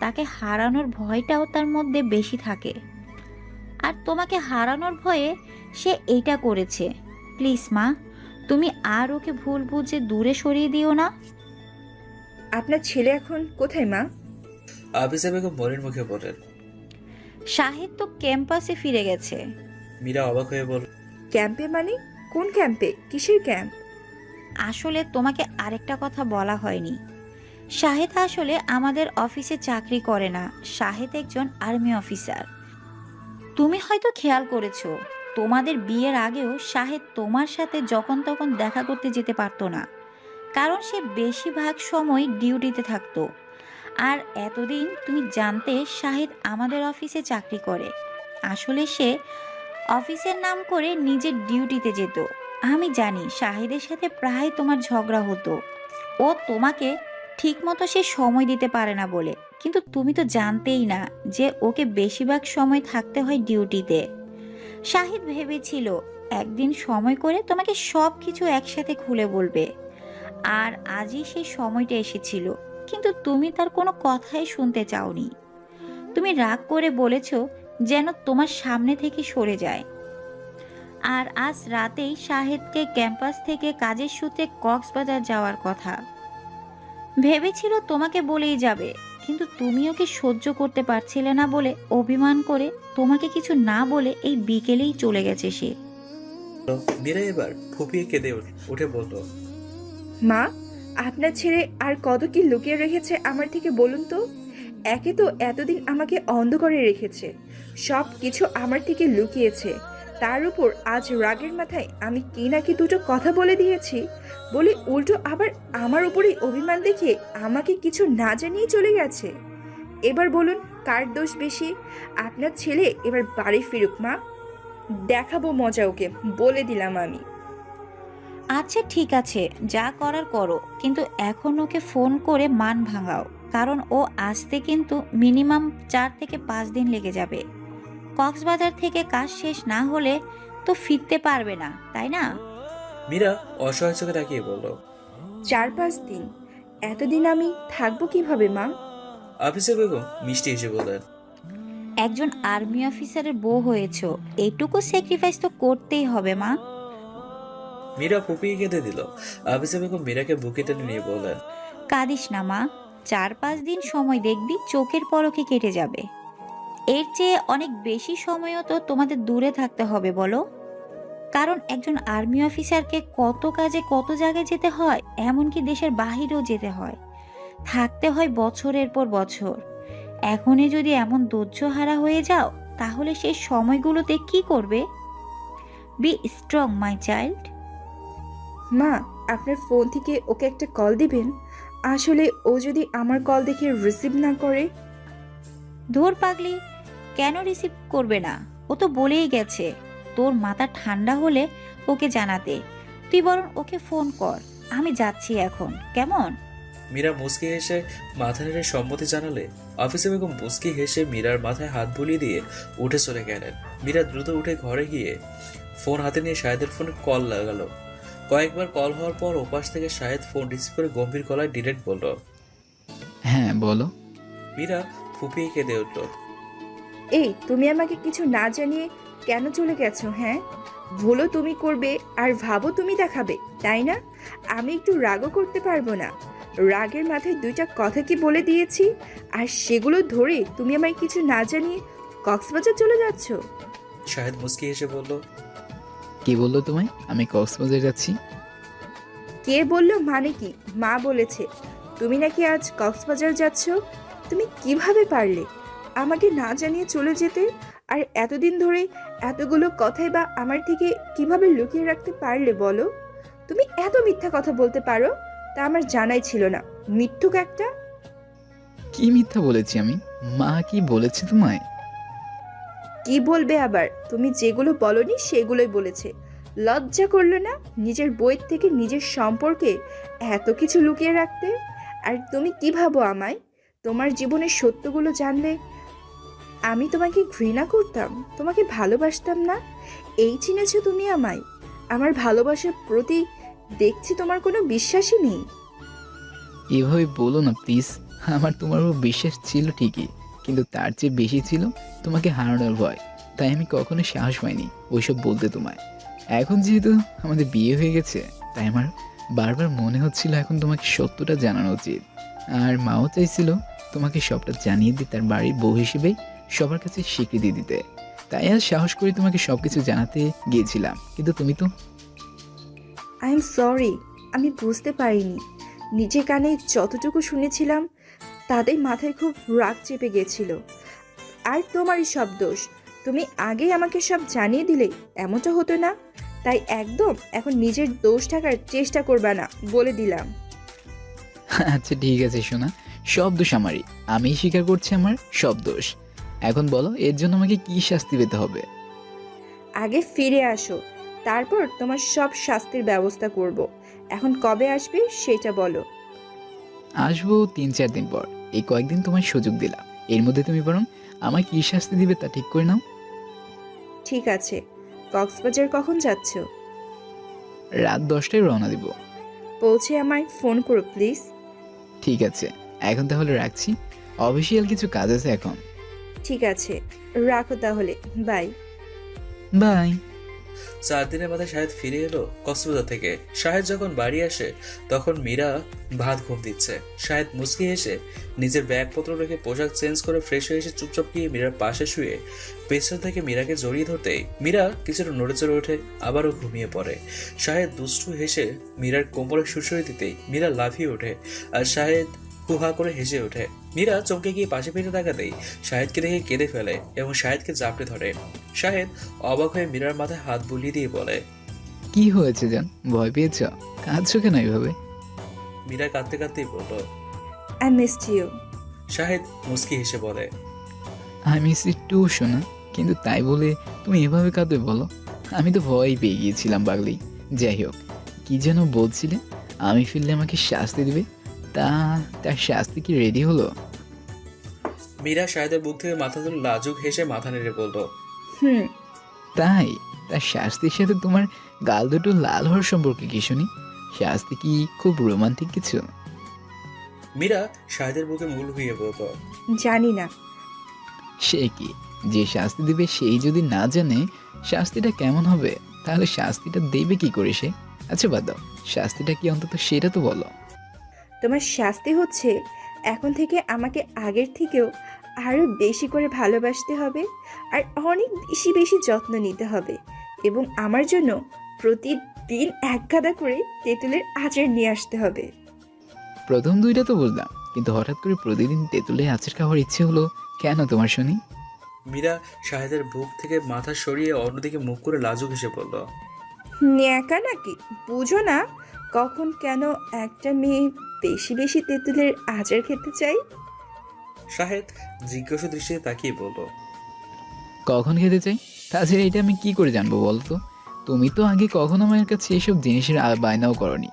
তাকে হারানোর ভয়টাও তার মধ্যে বেশি থাকে। আর তোমাকে হারানোর ভয়ে সে এইটা করেছে। প্লিজ মা, তুমি আর ওকে ভুল বুঝে দূরে সরিয়ে দিও না। আপনার ছেলে এখন কোথায় মা? আফিসা বেগম মনের মুখে বলেন, শাহিদ তো ক্যাম্পাসে ফিরে গেছে। মীরা অবাক হয়ে বলল, ক্যাম্পে মানে? কোন ক্যাম্পে? কিসের ক্যাম্প? আসলে তোমাকে আরেকটা কথা বলা হয়নি। শাহেদ আসলে আমাদের অফিসে চাকরি করে না। শাহেদ একজন আর্মি অফিসার। তুমি হয়তো খেয়াল করেছো, তোমাদের বিয়ের আগেও শাহেদ তোমার সাথে যখন তখন দেখা করতে যেতে পারতো না, কারণ সে বেশিরভাগ সময় ডিউটিতে থাকতো। আর এতদিন তুমি জানতে শাহেদ আমাদের অফিসে চাকরি করে। আসলে সে অফিসের নাম করে নিজের ডিউটিতে যেত। আমি জানি শাহিদের সাথে প্রায় তোমার ঝগড়া হতো, ও তোমাকে ঠিকমতো সে সময় দিতে পারে না বলে। কিন্তু তুমি তো জানতেই না যে ওকে বেশিরভাগ সময় থাকতে হয় ডিউটিতে। শাহিদ ভেবেছিল একদিন সময় করে তোমাকে সব কিছু একসাথে খুলে বলবে, আর আজই সেই সময়টা এসেছিল। কিন্তু তুমি তার কোনো কথাই শুনতে চাওনি। তুমি রাগ করে বলেছ যেন তোমার সামনে থেকে সরে যায়। আর আজ রাতেই শাহেদকে ক্যাম্পাস থেকে কাজের সূত্রে কক্সবাজার যাওয়ার কথা ভেবেছিল, তোমাকে বলেই যাবে। কিন্তু তুমি ওকে সহ্য করতে পারছিলে না বলে অভিমান করে তোমাকে কিছু না বলে এই বিকেলেই চলে গেছে সে। মীরা এবার ফুপিয়ে কেঁদে উঠে বলল, মা, আপনার ছেলে আর কত কি লুকিয়ে রেখেছে আমার থেকে বলুন তো? একে তো এতদিন আমাকে অন্ধকারে রেখেছে, সব কিছু আমার থেকে লুকিয়েছে। তার উপর আজ রাগের মাথায় আমি কি নাকি দুটো কথা বলে দিয়েছি বলে উল্টো আবার আমার উপরেই অভিমান দেখিয়ে আমাকে কিছু না জানিয়ে চলে গেছে। এবার বলুন কার দোষ বেশি? আপনার ছেলে এবার বাড়ি ফিরুক মা, দেখাবো মজা ওকে, বলে দিলাম আমি। আচ্ছা ঠিক আছে, যা করার করো, কিন্তু এখন ওকে ফোন করে মান ভাঙাও, কারণ ও আসতে কিন্তু মিনিমাম 4 থেকে 5 দিন লেগে যাবে। কক্সবাজার থেকে কাজ শেষ না হলে তো ফিরতে পারবে না, তাই না? মীরা অসহায় চোখে তাকিয়ে বলল, 4-5 দিন? এতদিন আমি থাকবো কিভাবে মা? আফিসা বেগম মিষ্টি এসে বললেন, একজন আর্মি অফিসারের বউ হয়েছো, এইটুকু স্যাক্রিফাইস তো করতেই হবে মা। মীরা ফুপিয়ে কেঁদে দিল। আফিসা বেগম মীরাকে বুকে টেনে নিয়ে বললেন, কাঁদিস না মা, 4-5 দিন সময় দেখবি চোখের পলকে কেটে যাবে। এর চেয়ে অনেক বেশি সময়ও তো তোমাদের দূরে থাকতে হবে বলো। কারণ একজন আর্মি অফিসারকে কত কাজে কত জায়গায় যেতে হয়, এমনকি দেশের বাহিরেও যেতে হয়, থাকতে হয় বছরের পর বছর। এখনই যদি এমন ধৈর্যহারা হয়ে যাও তাহলে সেই সময়গুলোতে কি করবে? Be strong my child. মা, আপনার ফোন থেকে ওকে একটা কল দিবেন। আসলে ও যদি আমার কল দেখে রিসিভ না করে। ধুর পাগলি, কেন রিসিভ করবে না? ও তো বলেই গেছে তোর মাথা ঠান্ডা হলে ওকে জানাতে। তুই বরং ওকে ফোন কর। আমি যাচ্ছি এখন, কেমন? মীরা মুচকি হেসে মাথা নেড়ে সম্মতি জানালে অফিসে বেগম মুচকি হেসে মীরার মাথায় হাত বুলিয়ে দিয়ে উঠে চলে গেলেন। মীরা দ্রুত উঠে ঘরে গিয়ে ফোন হাতে নিয়ে শাহেদের ফোনে কল লাগালো। কয়েকবার কল হওয়ার পর ওপাশ থেকে শাহেদ ফোন রিসিভ করে গম্ভীর গলায় ডিরেক্ট বলল, হ্যাঁ বলো। মীরা ফুপিয়ে কেঁদে উঠল। এই, তুমি আমাকে কিছু না জানিয়ে কেন চলে গেছো? হ্যাঁ, ভুলও তুমি করবে আর ভাবও তুমি দেখাবে, তাই না? আমি একটু রাগও করতে পারবো না। রাগের মাথায় দুইটা কথা কি বলে দিয়েছি, আর সেগুলো ধরে তুমি আমায় কিছু না জানিয়ে কক্সবাজার চলে যাচ্ছ? শাহেদ মুচকি হেসে বলল, কি বললো তোমায় আমি কক্সবাজার যাচ্ছি? কে বললো মানে কি? মা বলেছে তুমি নাকি আজ কক্সবাজার যাচ্ছ। তুমি কিভাবে পারলে আমাকে না জানিয়ে চলে যেতে? আর এতদিন ধরে এতগুলো কথাই বা আমার থেকে কিভাবে লুকিয়ে রাখতে পারলে বলো? তুমি এত মিথ্যা কথা বলতে পারো তা আমার জানাই ছিল না। মিথ্যুক একটা। কি মিথ্যা বলেছি আমি? মা কি বলেছে তোমায়? কি বলবে আবার? তুমি যেগুলো বলনি সেগুলোই বলেছে। লজ্জা করলো না নিজের বইয়ের থেকে নিজের সম্পর্কে এত কিছু লুকিয়ে রাখতে? আর তুমি কি ভাবো আমায়? তোমার জীবনের সত্যগুলো জানলে আমি তোমাকে ঘৃণা করতাম, তোমাকে ভালোবাসতাম না? এই চিনেছো তুমি আমায়? আমার ভালোবাসার প্রতি দেখছি তোমার কোনো বিশ্বাসই নেই। এভাবে বলো না প্লিজ। আমার তোমার উপর বিশ্বাস ছিল ঠিকই, কিন্তু তার চেয়ে বেশি ছিল তোমাকে হারানোর ভয়। তাই আমি কখনো সাহস পাইনি ওইসব বলতে তোমায়। এখন যেহেতু আমাদের বিয়ে হয়ে গেছে, তাই আমার বারবার মনে হচ্ছিল এখন তোমাকে সত্যটা জানানো উচিত। আর মাও চাইছিল তোমাকে সবটা জানিয়ে দিতে, তার বাড়ির বউ হিসেবে সবার কাছে স্বীকৃতি দিতে। তাই আজ সাহস করে তোমাকে সব কিছু জানাতে গিয়েছিলাম, কিন্তু তুমি তো। আই এম সরি, আমি বুঝতে পারিনি। নিজের কানে যতটুকু শুনেছিলাম তাদের মাথায় খুব রাগ চেপে গেছিল। আর তোমারই সব দোষ। তুমি আগেই আমাকে সব জানিয়ে দিলে এমনটা হতো না। তাই একদম এখন নিজের দোষ ঢাকার চেষ্টা করবা না, বলে দিলাম। আচ্ছা ঠিক আছে শোনা, সব দোষ আমারই। আমি স্বীকার করছি আমার সব দোষ। এখন বলো এর জন্য আমাকে কি শাস্তি পেতে হবে? আগে ফিরে আসো, তারপর তোমার সব শাস্তির ব্যবস্থা করব। এখন কবে আসবে সেটা বলো। আসবো 3-4 দিন পর। এই কয়েকদিন তোমার সুযোগ দিলাম, এর মধ্যে তুমি বরং আমায় কি শাস্তি দিবে তা ঠিক করে নাও। ঠিক আছে। কক্সবাজার কখন যাচ্ছ? রাত 10টায় রওনা দিব। পৌঁছে আমায় ফোন করো প্লিজ। ঠিক আছে, এখন তাহলে রাখছি, অফিসিয়াল কিছু কাজ আছে এখন। ঠিক আছে, রাখো তাহলে। বাই। বাই। 4 দিনের মাথায় শাহেদ ফিরে এলো কক্সবাজার থেকে। শাহেদ যখন বাড়ি আসে তখন মীরা ভাত ঘুম দিচ্ছে। শাহেদ মুচকি এসে নিজের ব্যাগপত্র রেখে পোশাক চেঞ্জ করে ফ্রেশ হয়ে এসে চুপচাপ গিয়ে মীরার পাশে শুয়ে পেছন থেকে মীরাকে জড়িয়ে ধরতেই মীরা কিছুটা নড়ে চড়ে ওঠে, আবারও ঘুমিয়ে পড়ে। শাহেদ দুষ্টু হেসে মীরার কোমরে সুসরে দিতেই মীরা লাফিয়ে ওঠে আর শাহেদ হুহা করে হেসে ওঠে। মীরা চমকে গিয়ে পাশে ফিরে তাকাতেই শাহেদকে দেখে কেঁদে ফেলে এবং শাহেদকে জাপটে ধরে। শাহেদ অবাক হয়ে মীরার মাথায় হাত বুলিয়ে দিয়ে বলে, কি হয়েছে জান, ভয় পেয়েছ? কাঁদছো কেন এইভাবে? মীরা কাঁদতে কাঁদতেই বলল। I missed you. শাহেদ মুচকি হেসে বলে, আই মিস ইট টু শোনা, কিন্তু তাই বলে তুমি এভাবে কাঁদবে বলো? আমি তো ভয় পেয়ে গিয়েছিলাম পাগলি। যাই হোক, কি যেন বলছিলে আমি ফিরলে আমাকে শাস্তি দিবে, তার শাস্তি কি রেডি হলো? মীরা শাহেদের বুক থেকে মাথা তুলে লাজুক হেসে মাথা নেড়ে বলল, তাই? তার শাস্তির সাথে তোমার গাল দুটো লাল হওয়ার সম্পর্কে কি শুনি? শাস্তি কি খুব রোমান্টিক কিছু? মীরা শাহেদের বুকে মুল হয়ে বলল, জানি না। সে কি, যে শাস্তি দেবে সেই যদি না জানে শাস্তিটা কেমন হবে, তাহলে শাস্তিটা দেবে কি করে সে? আচ্ছা বাদ দাও, শাস্তিটা কি অন্তত সেটা তো বলো। তোমার শাস্তি হচ্ছে এখন থেকে আমাকে আগের থেকেও আরও বেশি করে ভালোবাসতে হবে, আর অনেক বেশি বেশি যত্ন নিতে হবে, এবং আমার জন্য প্রতিদিন 1 গাদা করে তেঁতুলের আচার নিয়ে আসতে হবে। প্রথম 2টা তো বুঝলাম, কিন্তু হঠাৎ করে প্রতিদিন তেঁতুলে আচার খাওয়ার ইচ্ছে হলো কেন তোমার শুনি? মীরা শাহেদের বুক থেকে মাথা সরিয়ে অন্যদিকে মুখ করে লাজুক হেসে বলল, ন্যাকা নাকি? বুঝো না কখন কেন একটা মেয়ে বেশি বেশি তেঁতুলের আচার খেতে চাই? শাহেদ জিজ্ঞাসা দৃষ্টিতে তাকিয়ে বলল, কখন খেতে চাই? তাছাড়া এটা আমি কি করে জানবো বলো তো? তুমি তো আগে কখনো আমার কাছে এসব জিনিসের বায়নাও করনি।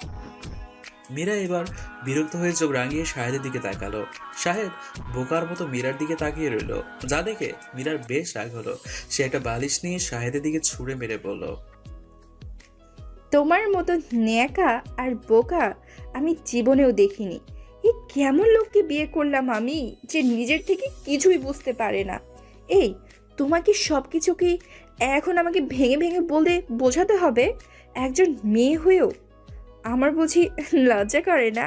মীরা এবার বিরক্ত হয়ে চোখ রাঙিয়ে শাহেদের দিকে তাকালো। শাহেদ বোকার মতো মীরার দিকে তাকিয়ে রইল, যা দেখে মীরার বেশ রাগ হলো। সে একটা বালিশ নিয়ে শাহেদের দিকে ছুঁড়ে মেরে বলল, তোমার মতো ন্যাকা আর বোকা আমি জীবনেও দেখিনি। এই কেমন লোককে বিয়ে করলাম আমি, যে নিজের থেকে কিছুই বুঝতে পারে না। এই তোমাকে সব কিছু কি এখন আমাকে ভেঙে ভেঙে বলে বোঝাতে হবে? একজন মেয়ে হয়েও আমার বুঝি লজ্জা করে না?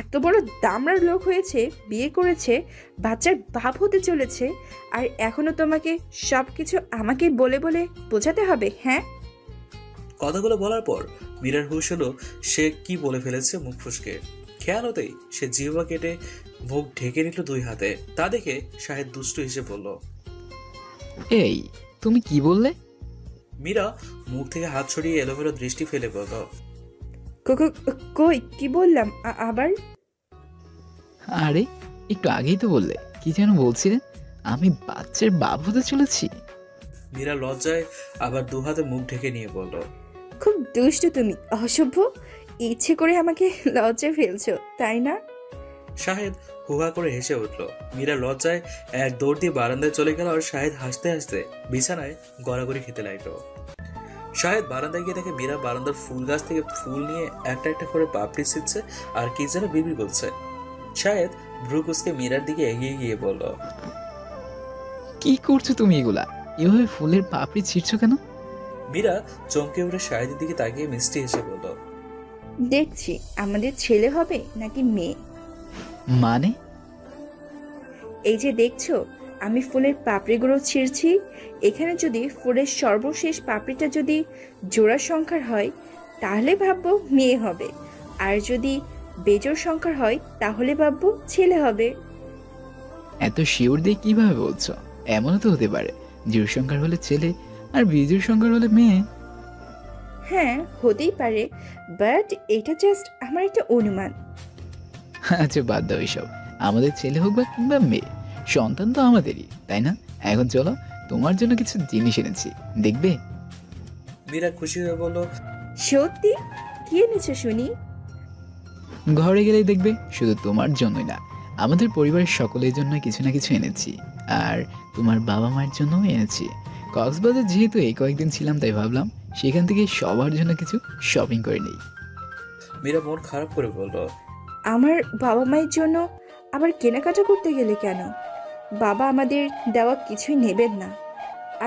এত বড় দামড়ার লোক হয়েছে, বিয়ে করেছে, বাচ্চার বাপ হতে চলেছে, আর এখনো তোমাকে সব কিছু আমাকে বলে বলে বোঝাতে হবে? হ্যাঁ, কথাগুলো বলার পর মীরার হুঁশ হলো সে কি বলে ফেলেছে মুখ ফুসকে। খেয়াল হতেই সে জিহ্বা কেটে মুখ ঢেকে নিল দুই হাতে। তা দেখে শাহেদ দুষ্টু হেসে বলল, এই তুমি কি বললে? মীরা মুখ থেকে হাত সরিয়ে এলোমেলো দৃষ্টি ফেলে বলল, কই কি বললাম আবার? আরে একটু আগেই তো বললে, কি যেন বলছিলে? আমি বাচ্চার বাপ হতে চলেছি? মীরা লজ্জায় আবার দু হাতে মুখ ঢেকে নিয়ে বলল, খুব দুষ্ট তুমি, অসভ্য। ইচ্ছে করে আমাকে লজ্জায় ফেলছো তাই না? শাহেদ হুহা করে হেসে উঠল। মীরা লজ্জায় এক দৌড় দিয়ে বারান্দায় চলে গেল আর শাহেদ হাসতে হাসতে বিছানায় গড়াগড়ি খেতে লাগলো। শাহেদ বারান্দায় গিয়ে দেখে মীরা বারান্দার ফুল গাছ থেকে ফুল নিয়ে একটা একটা করে পাপড়ি ছিঁড়ছে আর কি যেন বিড়বিড় করছে। শাহেদ ভ্রু কুঁচকে মীরার দিকে এগিয়ে গিয়ে বলল, কি করছো তুমি এগুলা? এভাবে ফুলের পাপড়ি ছিঁড়ছো কেন? মীরা চমকে উঠে শাহেদের দিকে তাকিয়ে মিষ্টি হেসে বলল, দেখছি আমাদের ছেলে হবে নাকি মেয়ে। মানে? এই যে দেখছো আমি ফুলের পাপড়িগুলো ছিঁড়ছি, এখানে যদি ফুলের সর্বশেষ পাপড়িটা যদি জোড়া সংখ্যার হয় তাহলে ভাববো মেয়ে হবে, আর যদি বেজোড় সংখ্যার হয় তাহলে ভাববো ছেলে হবে। এত শিওর দিয়ে কিভাবে বলছো? এমনও তো হতে পারে জোড় সংখ্যার হলে ছেলে আর বিজোড় সংখ্যার হলে মেয়ে। হ্যাঁ হতেই পারে, বাট এটা জাস্ট আমার একটা অনুমান। আচ্ছা বাদ দাও এইসব। আমাদের ছেলে হোক বা কিংবা মেয়ে, সন্তান তো আমাদেরই, তাই না? এখন চলো, তোমার জন্য কিছু জিনিস এনেছি, দেখবে? মীরা খুশি হয়ে বলল, সত্যি? কি এনেছো শুনি? ঘরে গেলেই দেখবে। শুধু তোমার জন্যই না, আমাদের পরিবারের সকলের জন্য কিছু না কিছু এনেছি, আর তোমার বাবা মায়ের জন্যও এনেছি। কক্সবাজার যেহেতু এই কয়েকদিন ছিলাম, তাই ভাবলাম সেখান থেকে সবার জন্য কিছু শপিং করে নিই। মীরা মন খারাপ করে বলল, আমার বাবা মায়ের জন্য আবার কেনাকাটা করতে গেলে কেন? বাবা আমাদের দেওয়া কিছুই নেবেন না,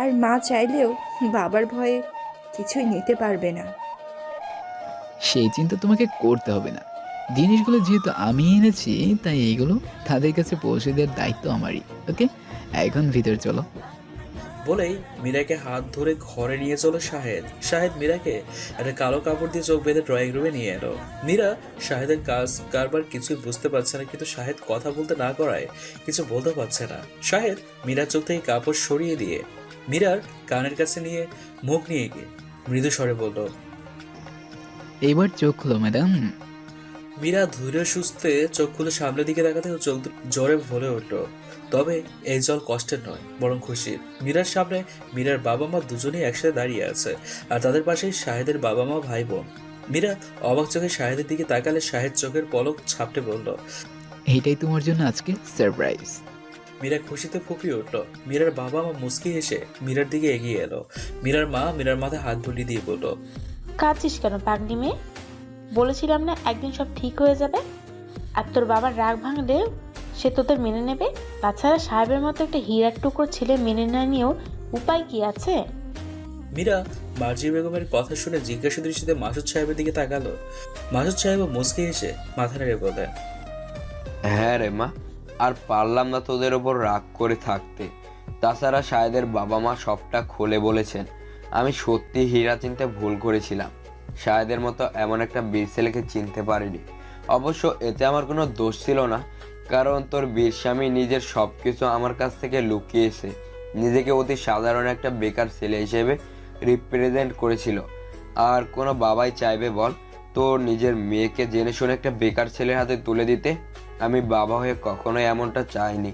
আর মা চাইলেও বাবার ভয়ে কিছুই নিতে পারবে না। সেই চিন্তা তোমাকে করতে হবে না। জিনিসগুলো যেহেতু আমি এনেছি, তাই এইগুলো তাদের কাছে পৌঁছে দেওয়ার দায়িত্ব আমারই। ওকে, এখন ভিতরে চলো। বলেই মীরাকে হাত ধরে ঘরে নিয়ে চলো শাহেদ। শাহেদ মীরাকে একটা কালো কাপড় দিয়ে চোখ বেঁধে ড্রয়িং রুমে নিয়ে এলো। মীরা শাহেদের কাজ কারবার কিছুই বুঝতে পারছে না, কিন্তু শাহেদ কথা বলতে না করায় কিছু বলতে পারছে না। শাহেদ মীরার চোখ থেকে কাপড় সরিয়ে দিয়ে মীরার কানের কাছে নিয়ে মুখ নিয়ে গিয়ে মৃদু স্বরে বলল, এইবার চোখ খুলো ম্যাডাম। মীরা ধৈর্য সুস্থে চোখ খুলে সামনের দিকে তাকাতে চোখ জোরে ভরে উঠল। তবে এই জল কষ্টের নয়, বরং খুশির। মীরার সামনে মীরার বাবা মা দুজনেই একসাথে দাঁড়িয়ে আছে, আর তাদের পাশেই শাহেদের বাবা মা ভাই বোন। মীরা অবাক চোখে শাহেদের দিকে তাকালে শাহেদ চোখের পলক ছাপটে বলল, এইটাই তোমার জন্য আজকে সারপ্রাইজ। মীরা খুশিতে ফুপিয়ে উঠল। মীরার বাবা মা মুচকি হেসে মীরার দিকে এগিয়ে এলো। মীরার মা মীরার মাথায় হাত বুলিয়ে দিয়ে বলল, কাঁদছিস কেন পাগলি মেয়ে? বলেছিলাম না একদিন সব ঠিক হয়ে যাবে। আর তোর বাবার রাগ ভাঙলে সে তোদের মেনে নেবে। তাছাড়া সাহেবের মতো একটা হীরার টুকরো ছেলে মেনে না নিয়েও উপায় কি আছে? মীরা মার্জি বেগমের কথা শুনে জিজ্ঞাসা দৃষ্টিতে মাসুদ সাহেবের দিকে তাকালো। মাসুদ সাহেব মুচকি হেসে মাথা নেড়ে বলেন, হ্যাঁ রে মা, আর পারলাম না তোদের ওপর রাগ করে থাকতে। তাছাড়া শাহেদের বাবা মা সবটা খুলে বলেছেন। আমি সত্যি হীরা চিনতে ভুল করেছিলাম। শাহেদের মতো এমন একটা বীর ছেলেকে চিনতে পারিনি। অবশ্য এতে আমার কোনো দোষ ছিল না, কারণ তোর বীর স্বামী নিজের সবকিছু আমার কাছ থেকে লুকিয়েছে, নিজেকে অতি সাধারণ একটা বেকার ছেলে হিসেবে রিপ্রেজেন্ট করেছিল। আর কোনো বাবাই চাইবে বল তোর নিজের মেয়েকে জেনে শুনে একটা বেকার ছেলের হাতে তুলে দিতে? আমি বাবা হয়ে কখনোই এমনটা চাইনি,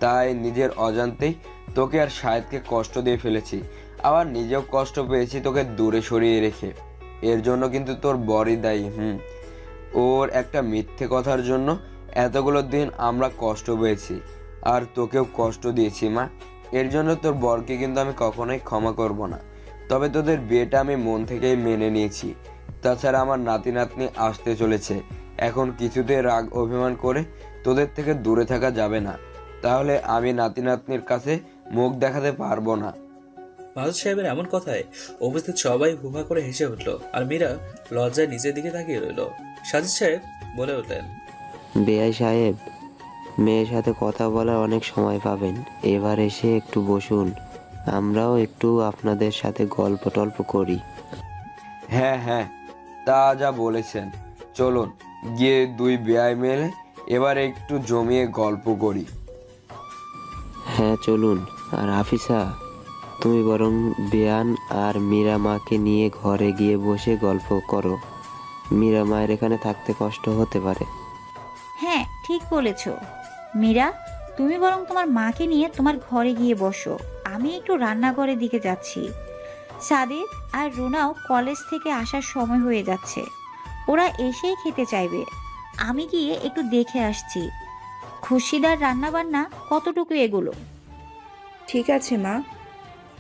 তাই নিজের অজান্তেই তোকে আর শাহেদকে কষ্ট দিয়ে ফেলেছি, আবার নিজেও কষ্ট পেয়েছি তোকে দূরে সরিয়ে রেখে। এর জন্য কিন্তু তোর বরই দায়ী। ওর একটা মিথ্যে কথার জন্য এতগুলো দিন আমরা কষ্ট পেয়েছি, আর তোকেও কষ্ট দিয়েছি মা। এর জন্য তোর বরকে কিন্তু আমি কখনোই ক্ষমা করব না। তবে তোদের বিয়েটা আমি মন থেকেই মেনে নিয়েছি। তাছাড়া আমার নাতি নাতনি আসতে চলেছে, এখন কিছুতে রাগ অভিমান করে তোদের থেকে দূরে থাকা যাবে না, তাহলে আমি নাতি নাতনির কাছে মুখ দেখাতে পারবো না। মাসুদ সাহেবের এমন কথায় উপস্থিত সবাই হুহা করে হেসে উঠলো, আর মীরা লজ্জায় নিচের দিকে তাকিয়ে রইল। সাজিদ সাহেব বলে উঠলেন, বেয়াই সাহেব, মেয়ের সাথে কথা বলার অনেক সময় পাবেন, এবার এসে একটু বসুন, আমরাও একটু আপনাদের সাথে গল্প টল্প করি। হ্যাঁ হ্যাঁ, তা যা বলেছেন। চলুন গিয়ে দুই বেয়াই মেলে এবার একটু জমিয়ে গল্প করি। হ্যাঁ চলুন। আর হাফিসা, তুমি বরং বেয়ান আর মীরা মাকে নিয়ে ঘরে গিয়ে বসে গল্প করো, মীরা মায়ের এখানে থাকতে কষ্ট হতে পারে। হ্যাঁ ঠিক বলেছ মীরা, তুমি বরং তোমার মাকে নিয়ে তোমার ঘরে গিয়ে বসো, আমি একটু রান্নাঘরের দিকে যাচ্ছি। সাদিদ আর রুনাও কলেজ থেকে আসার সময় হয়ে যাচ্ছে, ওরা এসেই খেতে চাইবে। আমি গিয়ে একটু দেখে আসছি খুশিদার রান্নাবান্না কতটুকু এগুলো। ঠিক আছে মা।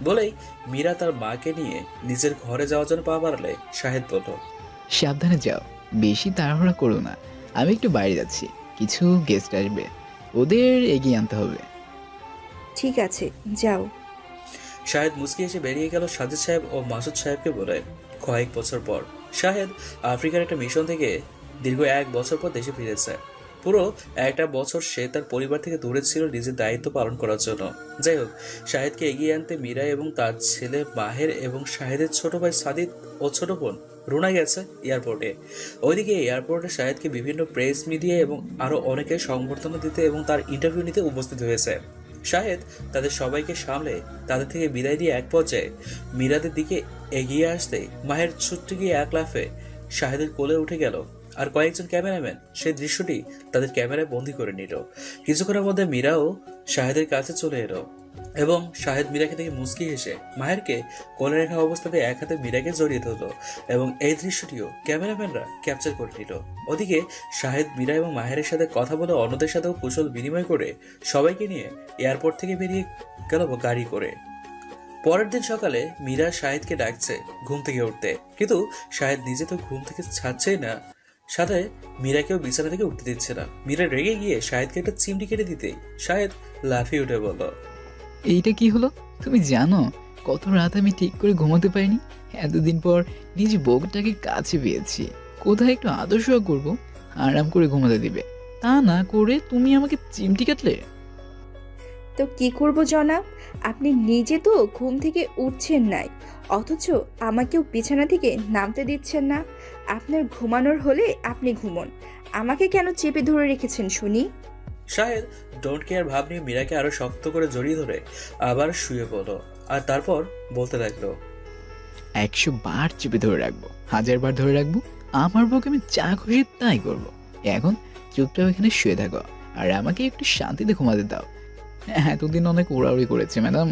বলেই মীরা তার মাকে নিয়ে নিজের ঘরে যাওয়ার জন্য পা বাড়ালে শাহেদ বলল, সাবধানে যাও, বেশি তাড়াহুড়া করো না। আমি একটু বাইরে যাচ্ছি, কিছু গেস্ট আসবে, ওদের এগিয়ে আনতে হবে। ঠিক আছে, যাও। শাহেদ মুচকি এসে বেরিয়ে গেল সাজিদ সাহেব ও মাসুদ সাহেবকে বলে। কয়েক বছর পর শাহেদ আফ্রিকার একটা মিশন থেকে দীর্ঘ 1 বছর পর দেশে ফিরেছে। পুরো একটা বছর সে তার পরিবার থেকে দূরে ছিল নিজের দায়িত্ব পালন করার জন্য। যাই হোক, শাহেদকে এগিয়ে আনতে মীরা এবং তার ছেলে মাহের এবং শাহেদের ছোট ভাই সাদিদ ও ছোট বোন রুনা গেছে এয়ারপোর্টে। ওইদিকে এয়ারপোর্টে শাহেদকে বিভিন্ন প্রেস মিডিয়া এবং আরো অনেকে সংবর্ধনা দিতে এবং তার ইন্টারভিউ নিতে উপস্থিত হয়েছে। শাহেদ তাদের সবাইকে সামলে তাদের থেকে বিদায় দিয়ে এক পর্যায়ে মীরাদের দিকে এগিয়ে আসতে মাহের ছুটতে গিয়ে এক লাফে শাহেদের কোলে উঠে গেল, আর কয়েকজন ক্যামেরাম্যান সেই দৃশ্যটি তাদের ক্যামেরায় বন্দী করে নিল। কিছুক্ষণের মধ্যে মীরাও শাহেদের কাছে চলে এলো এবং শাহেদ মীরাকে দেখে মুচকি হেসে মাহেরকে কোলে রাখা অবস্থাতে এক হাতে মীরাকে জড়িয়ে ধরল এবং এই দৃশ্যটিও ক্যামেরাম্যানরা ক্যাপচার করে নিল। ওদিকে শাহেদ মীরা এবং মাহেরের সাথে কথা বলে অন্যদের সাথেও কুশল বিনিময় করে সবাইকে নিয়ে এয়ারপোর্ট থেকে বেরিয়ে গেল গাড়ি করে। পরের দিন সকালে মীরা শাহেদকে ডাকছে ঘুম থেকে উঠতে, কিন্তু শাহেদ নিজে তো ঘুম থেকে ছাড়ছেই না, সাথে মীরাকেও বিছানা থেকে উঠতে দিচ্ছে না। মীরা রেগে গিয়ে শাহেদকে একটা চিমটি কেটে দিতেই শাহেদ লাফিয়ে উঠে বলল, এইটা কি হলো? তুমি জানো কত রাত আমি ঠিক করে ঘুমাতে পারিনি? এতদিন পর নিজ বউটাকে কাছে পেয়েছি, কোথায় একটু আদর্শ করব, আরাম করে ঘুমাতে দিবে, তা না করে তুমি আমাকে চিমটি কাটলে। তো কি করব জনাব, আপনি নিজে তো ঘুম থেকে উঠছেন নাই, অথচ আমাকেও বিছানা থেকে নামতে দিচ্ছেন না। আপনার ঘুমানোর হলে আপনি ঘুমন, আমাকে কেন চেপে ধরে রেখেছেন শুনি? শাহেদ ডোন্ট কেয়ার ভাব নিয়ে মীরাকে আরো শক্ত করে জড়িয়ে ধরে আবার শুয়ে পড়ল, আর তারপর বলতে লাগলো, 100 বার চেপে ধরে রাখবো, 1000 বার ধরে রাখবো, আমার বউকে আমি যা খুশি তাই করবো। এখন চুপচাপ এখানে শুয়ে থাকো আর আমাকে একটু শান্তিতে ঘুমাতে দাও। এতদিন অনেক ওড়াউড়ি করেছে ম্যাডাম,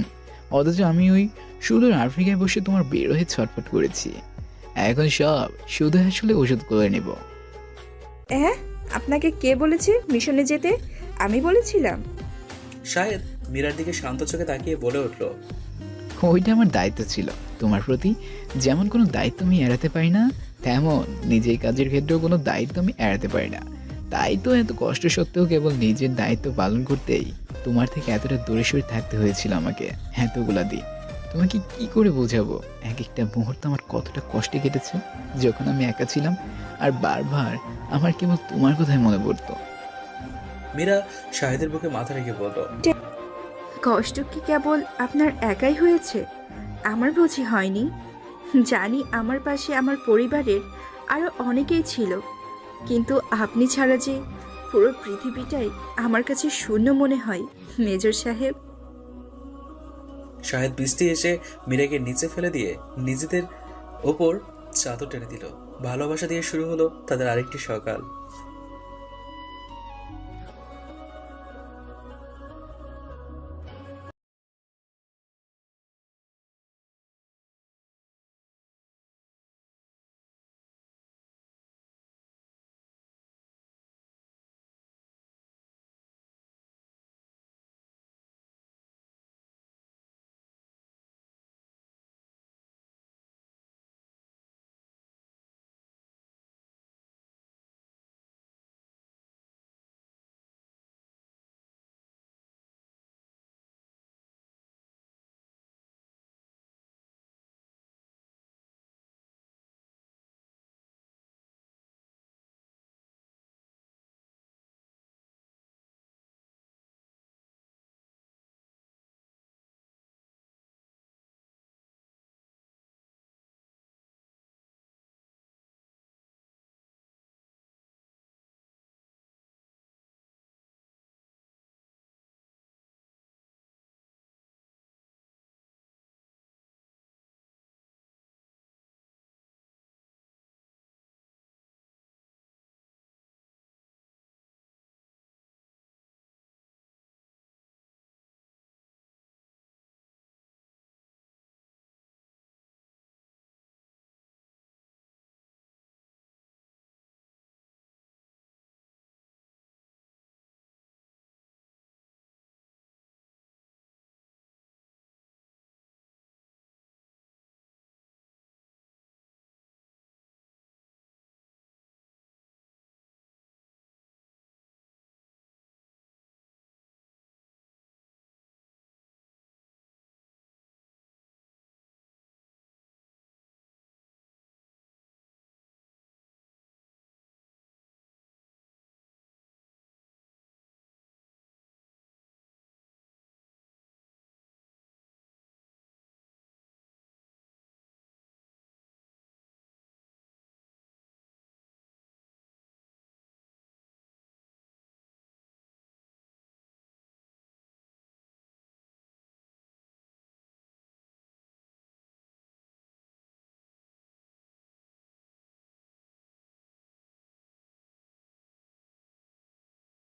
অথচ আমি ওই সুদূর আফ্রিকায় বসে তোমার বের হয়ে ছটফট করেছি। এখন সব শুধু আসলে ওষুধ করে নেব। হ্যাঁ, আপনাকে কে বলেছে মিশনে যেতে? আমি বলেছিলাম? শাহেদ মীরার দিকে শান্ত চোখে তাকিয়ে বলে উঠল, ওইটা আমার দায়িত্ব ছিল তোমার প্রতি। যেমন কোনো দায়িত্ব আমি এড়াতে পারি না, তেমন নিজের কাজের ক্ষেত্রেও কোনো দায়িত্ব আমি এড়াতে পারি না। তাই তো এত কষ্ট সত্ত্বেও কেবল নিজের দায়িত্ব পালন করতেই তোমার থেকে এতটা দূরে সরে থাকতে হয়েছিল আমাকে এতগুলা দিন। তোমাকে কি করে বোঝাবো এক একটা মুহূর্ত আমার কতটা কষ্টে কেটেছে যখন আমি একা ছিলাম, আর বারবার আমার কেবল তোমার কথাই মনে পড়তো। মীরা শাহেদের বুকে মাথা রেখে বলল, কষ্ট কি কেবল আপনার একাই হয়েছে? আমার বুঝি হয়নি? জানি আমার পাশে আমার পরিবারের আরো অনেকেই ছিল, কিন্তু আপনি ছাড়া যে পুরো পৃথিবীটাই আমার কাছে শূন্য মনে হয় মেজর সাহেব। শাহেদ বৃষ্টি এসে মীরাকে নিচে ফেলে দিয়ে নিজেদের ওপর চাদর টেনে দিল। ভালোবাসা দিয়ে শুরু হলো তাদের আরেকটি সকাল।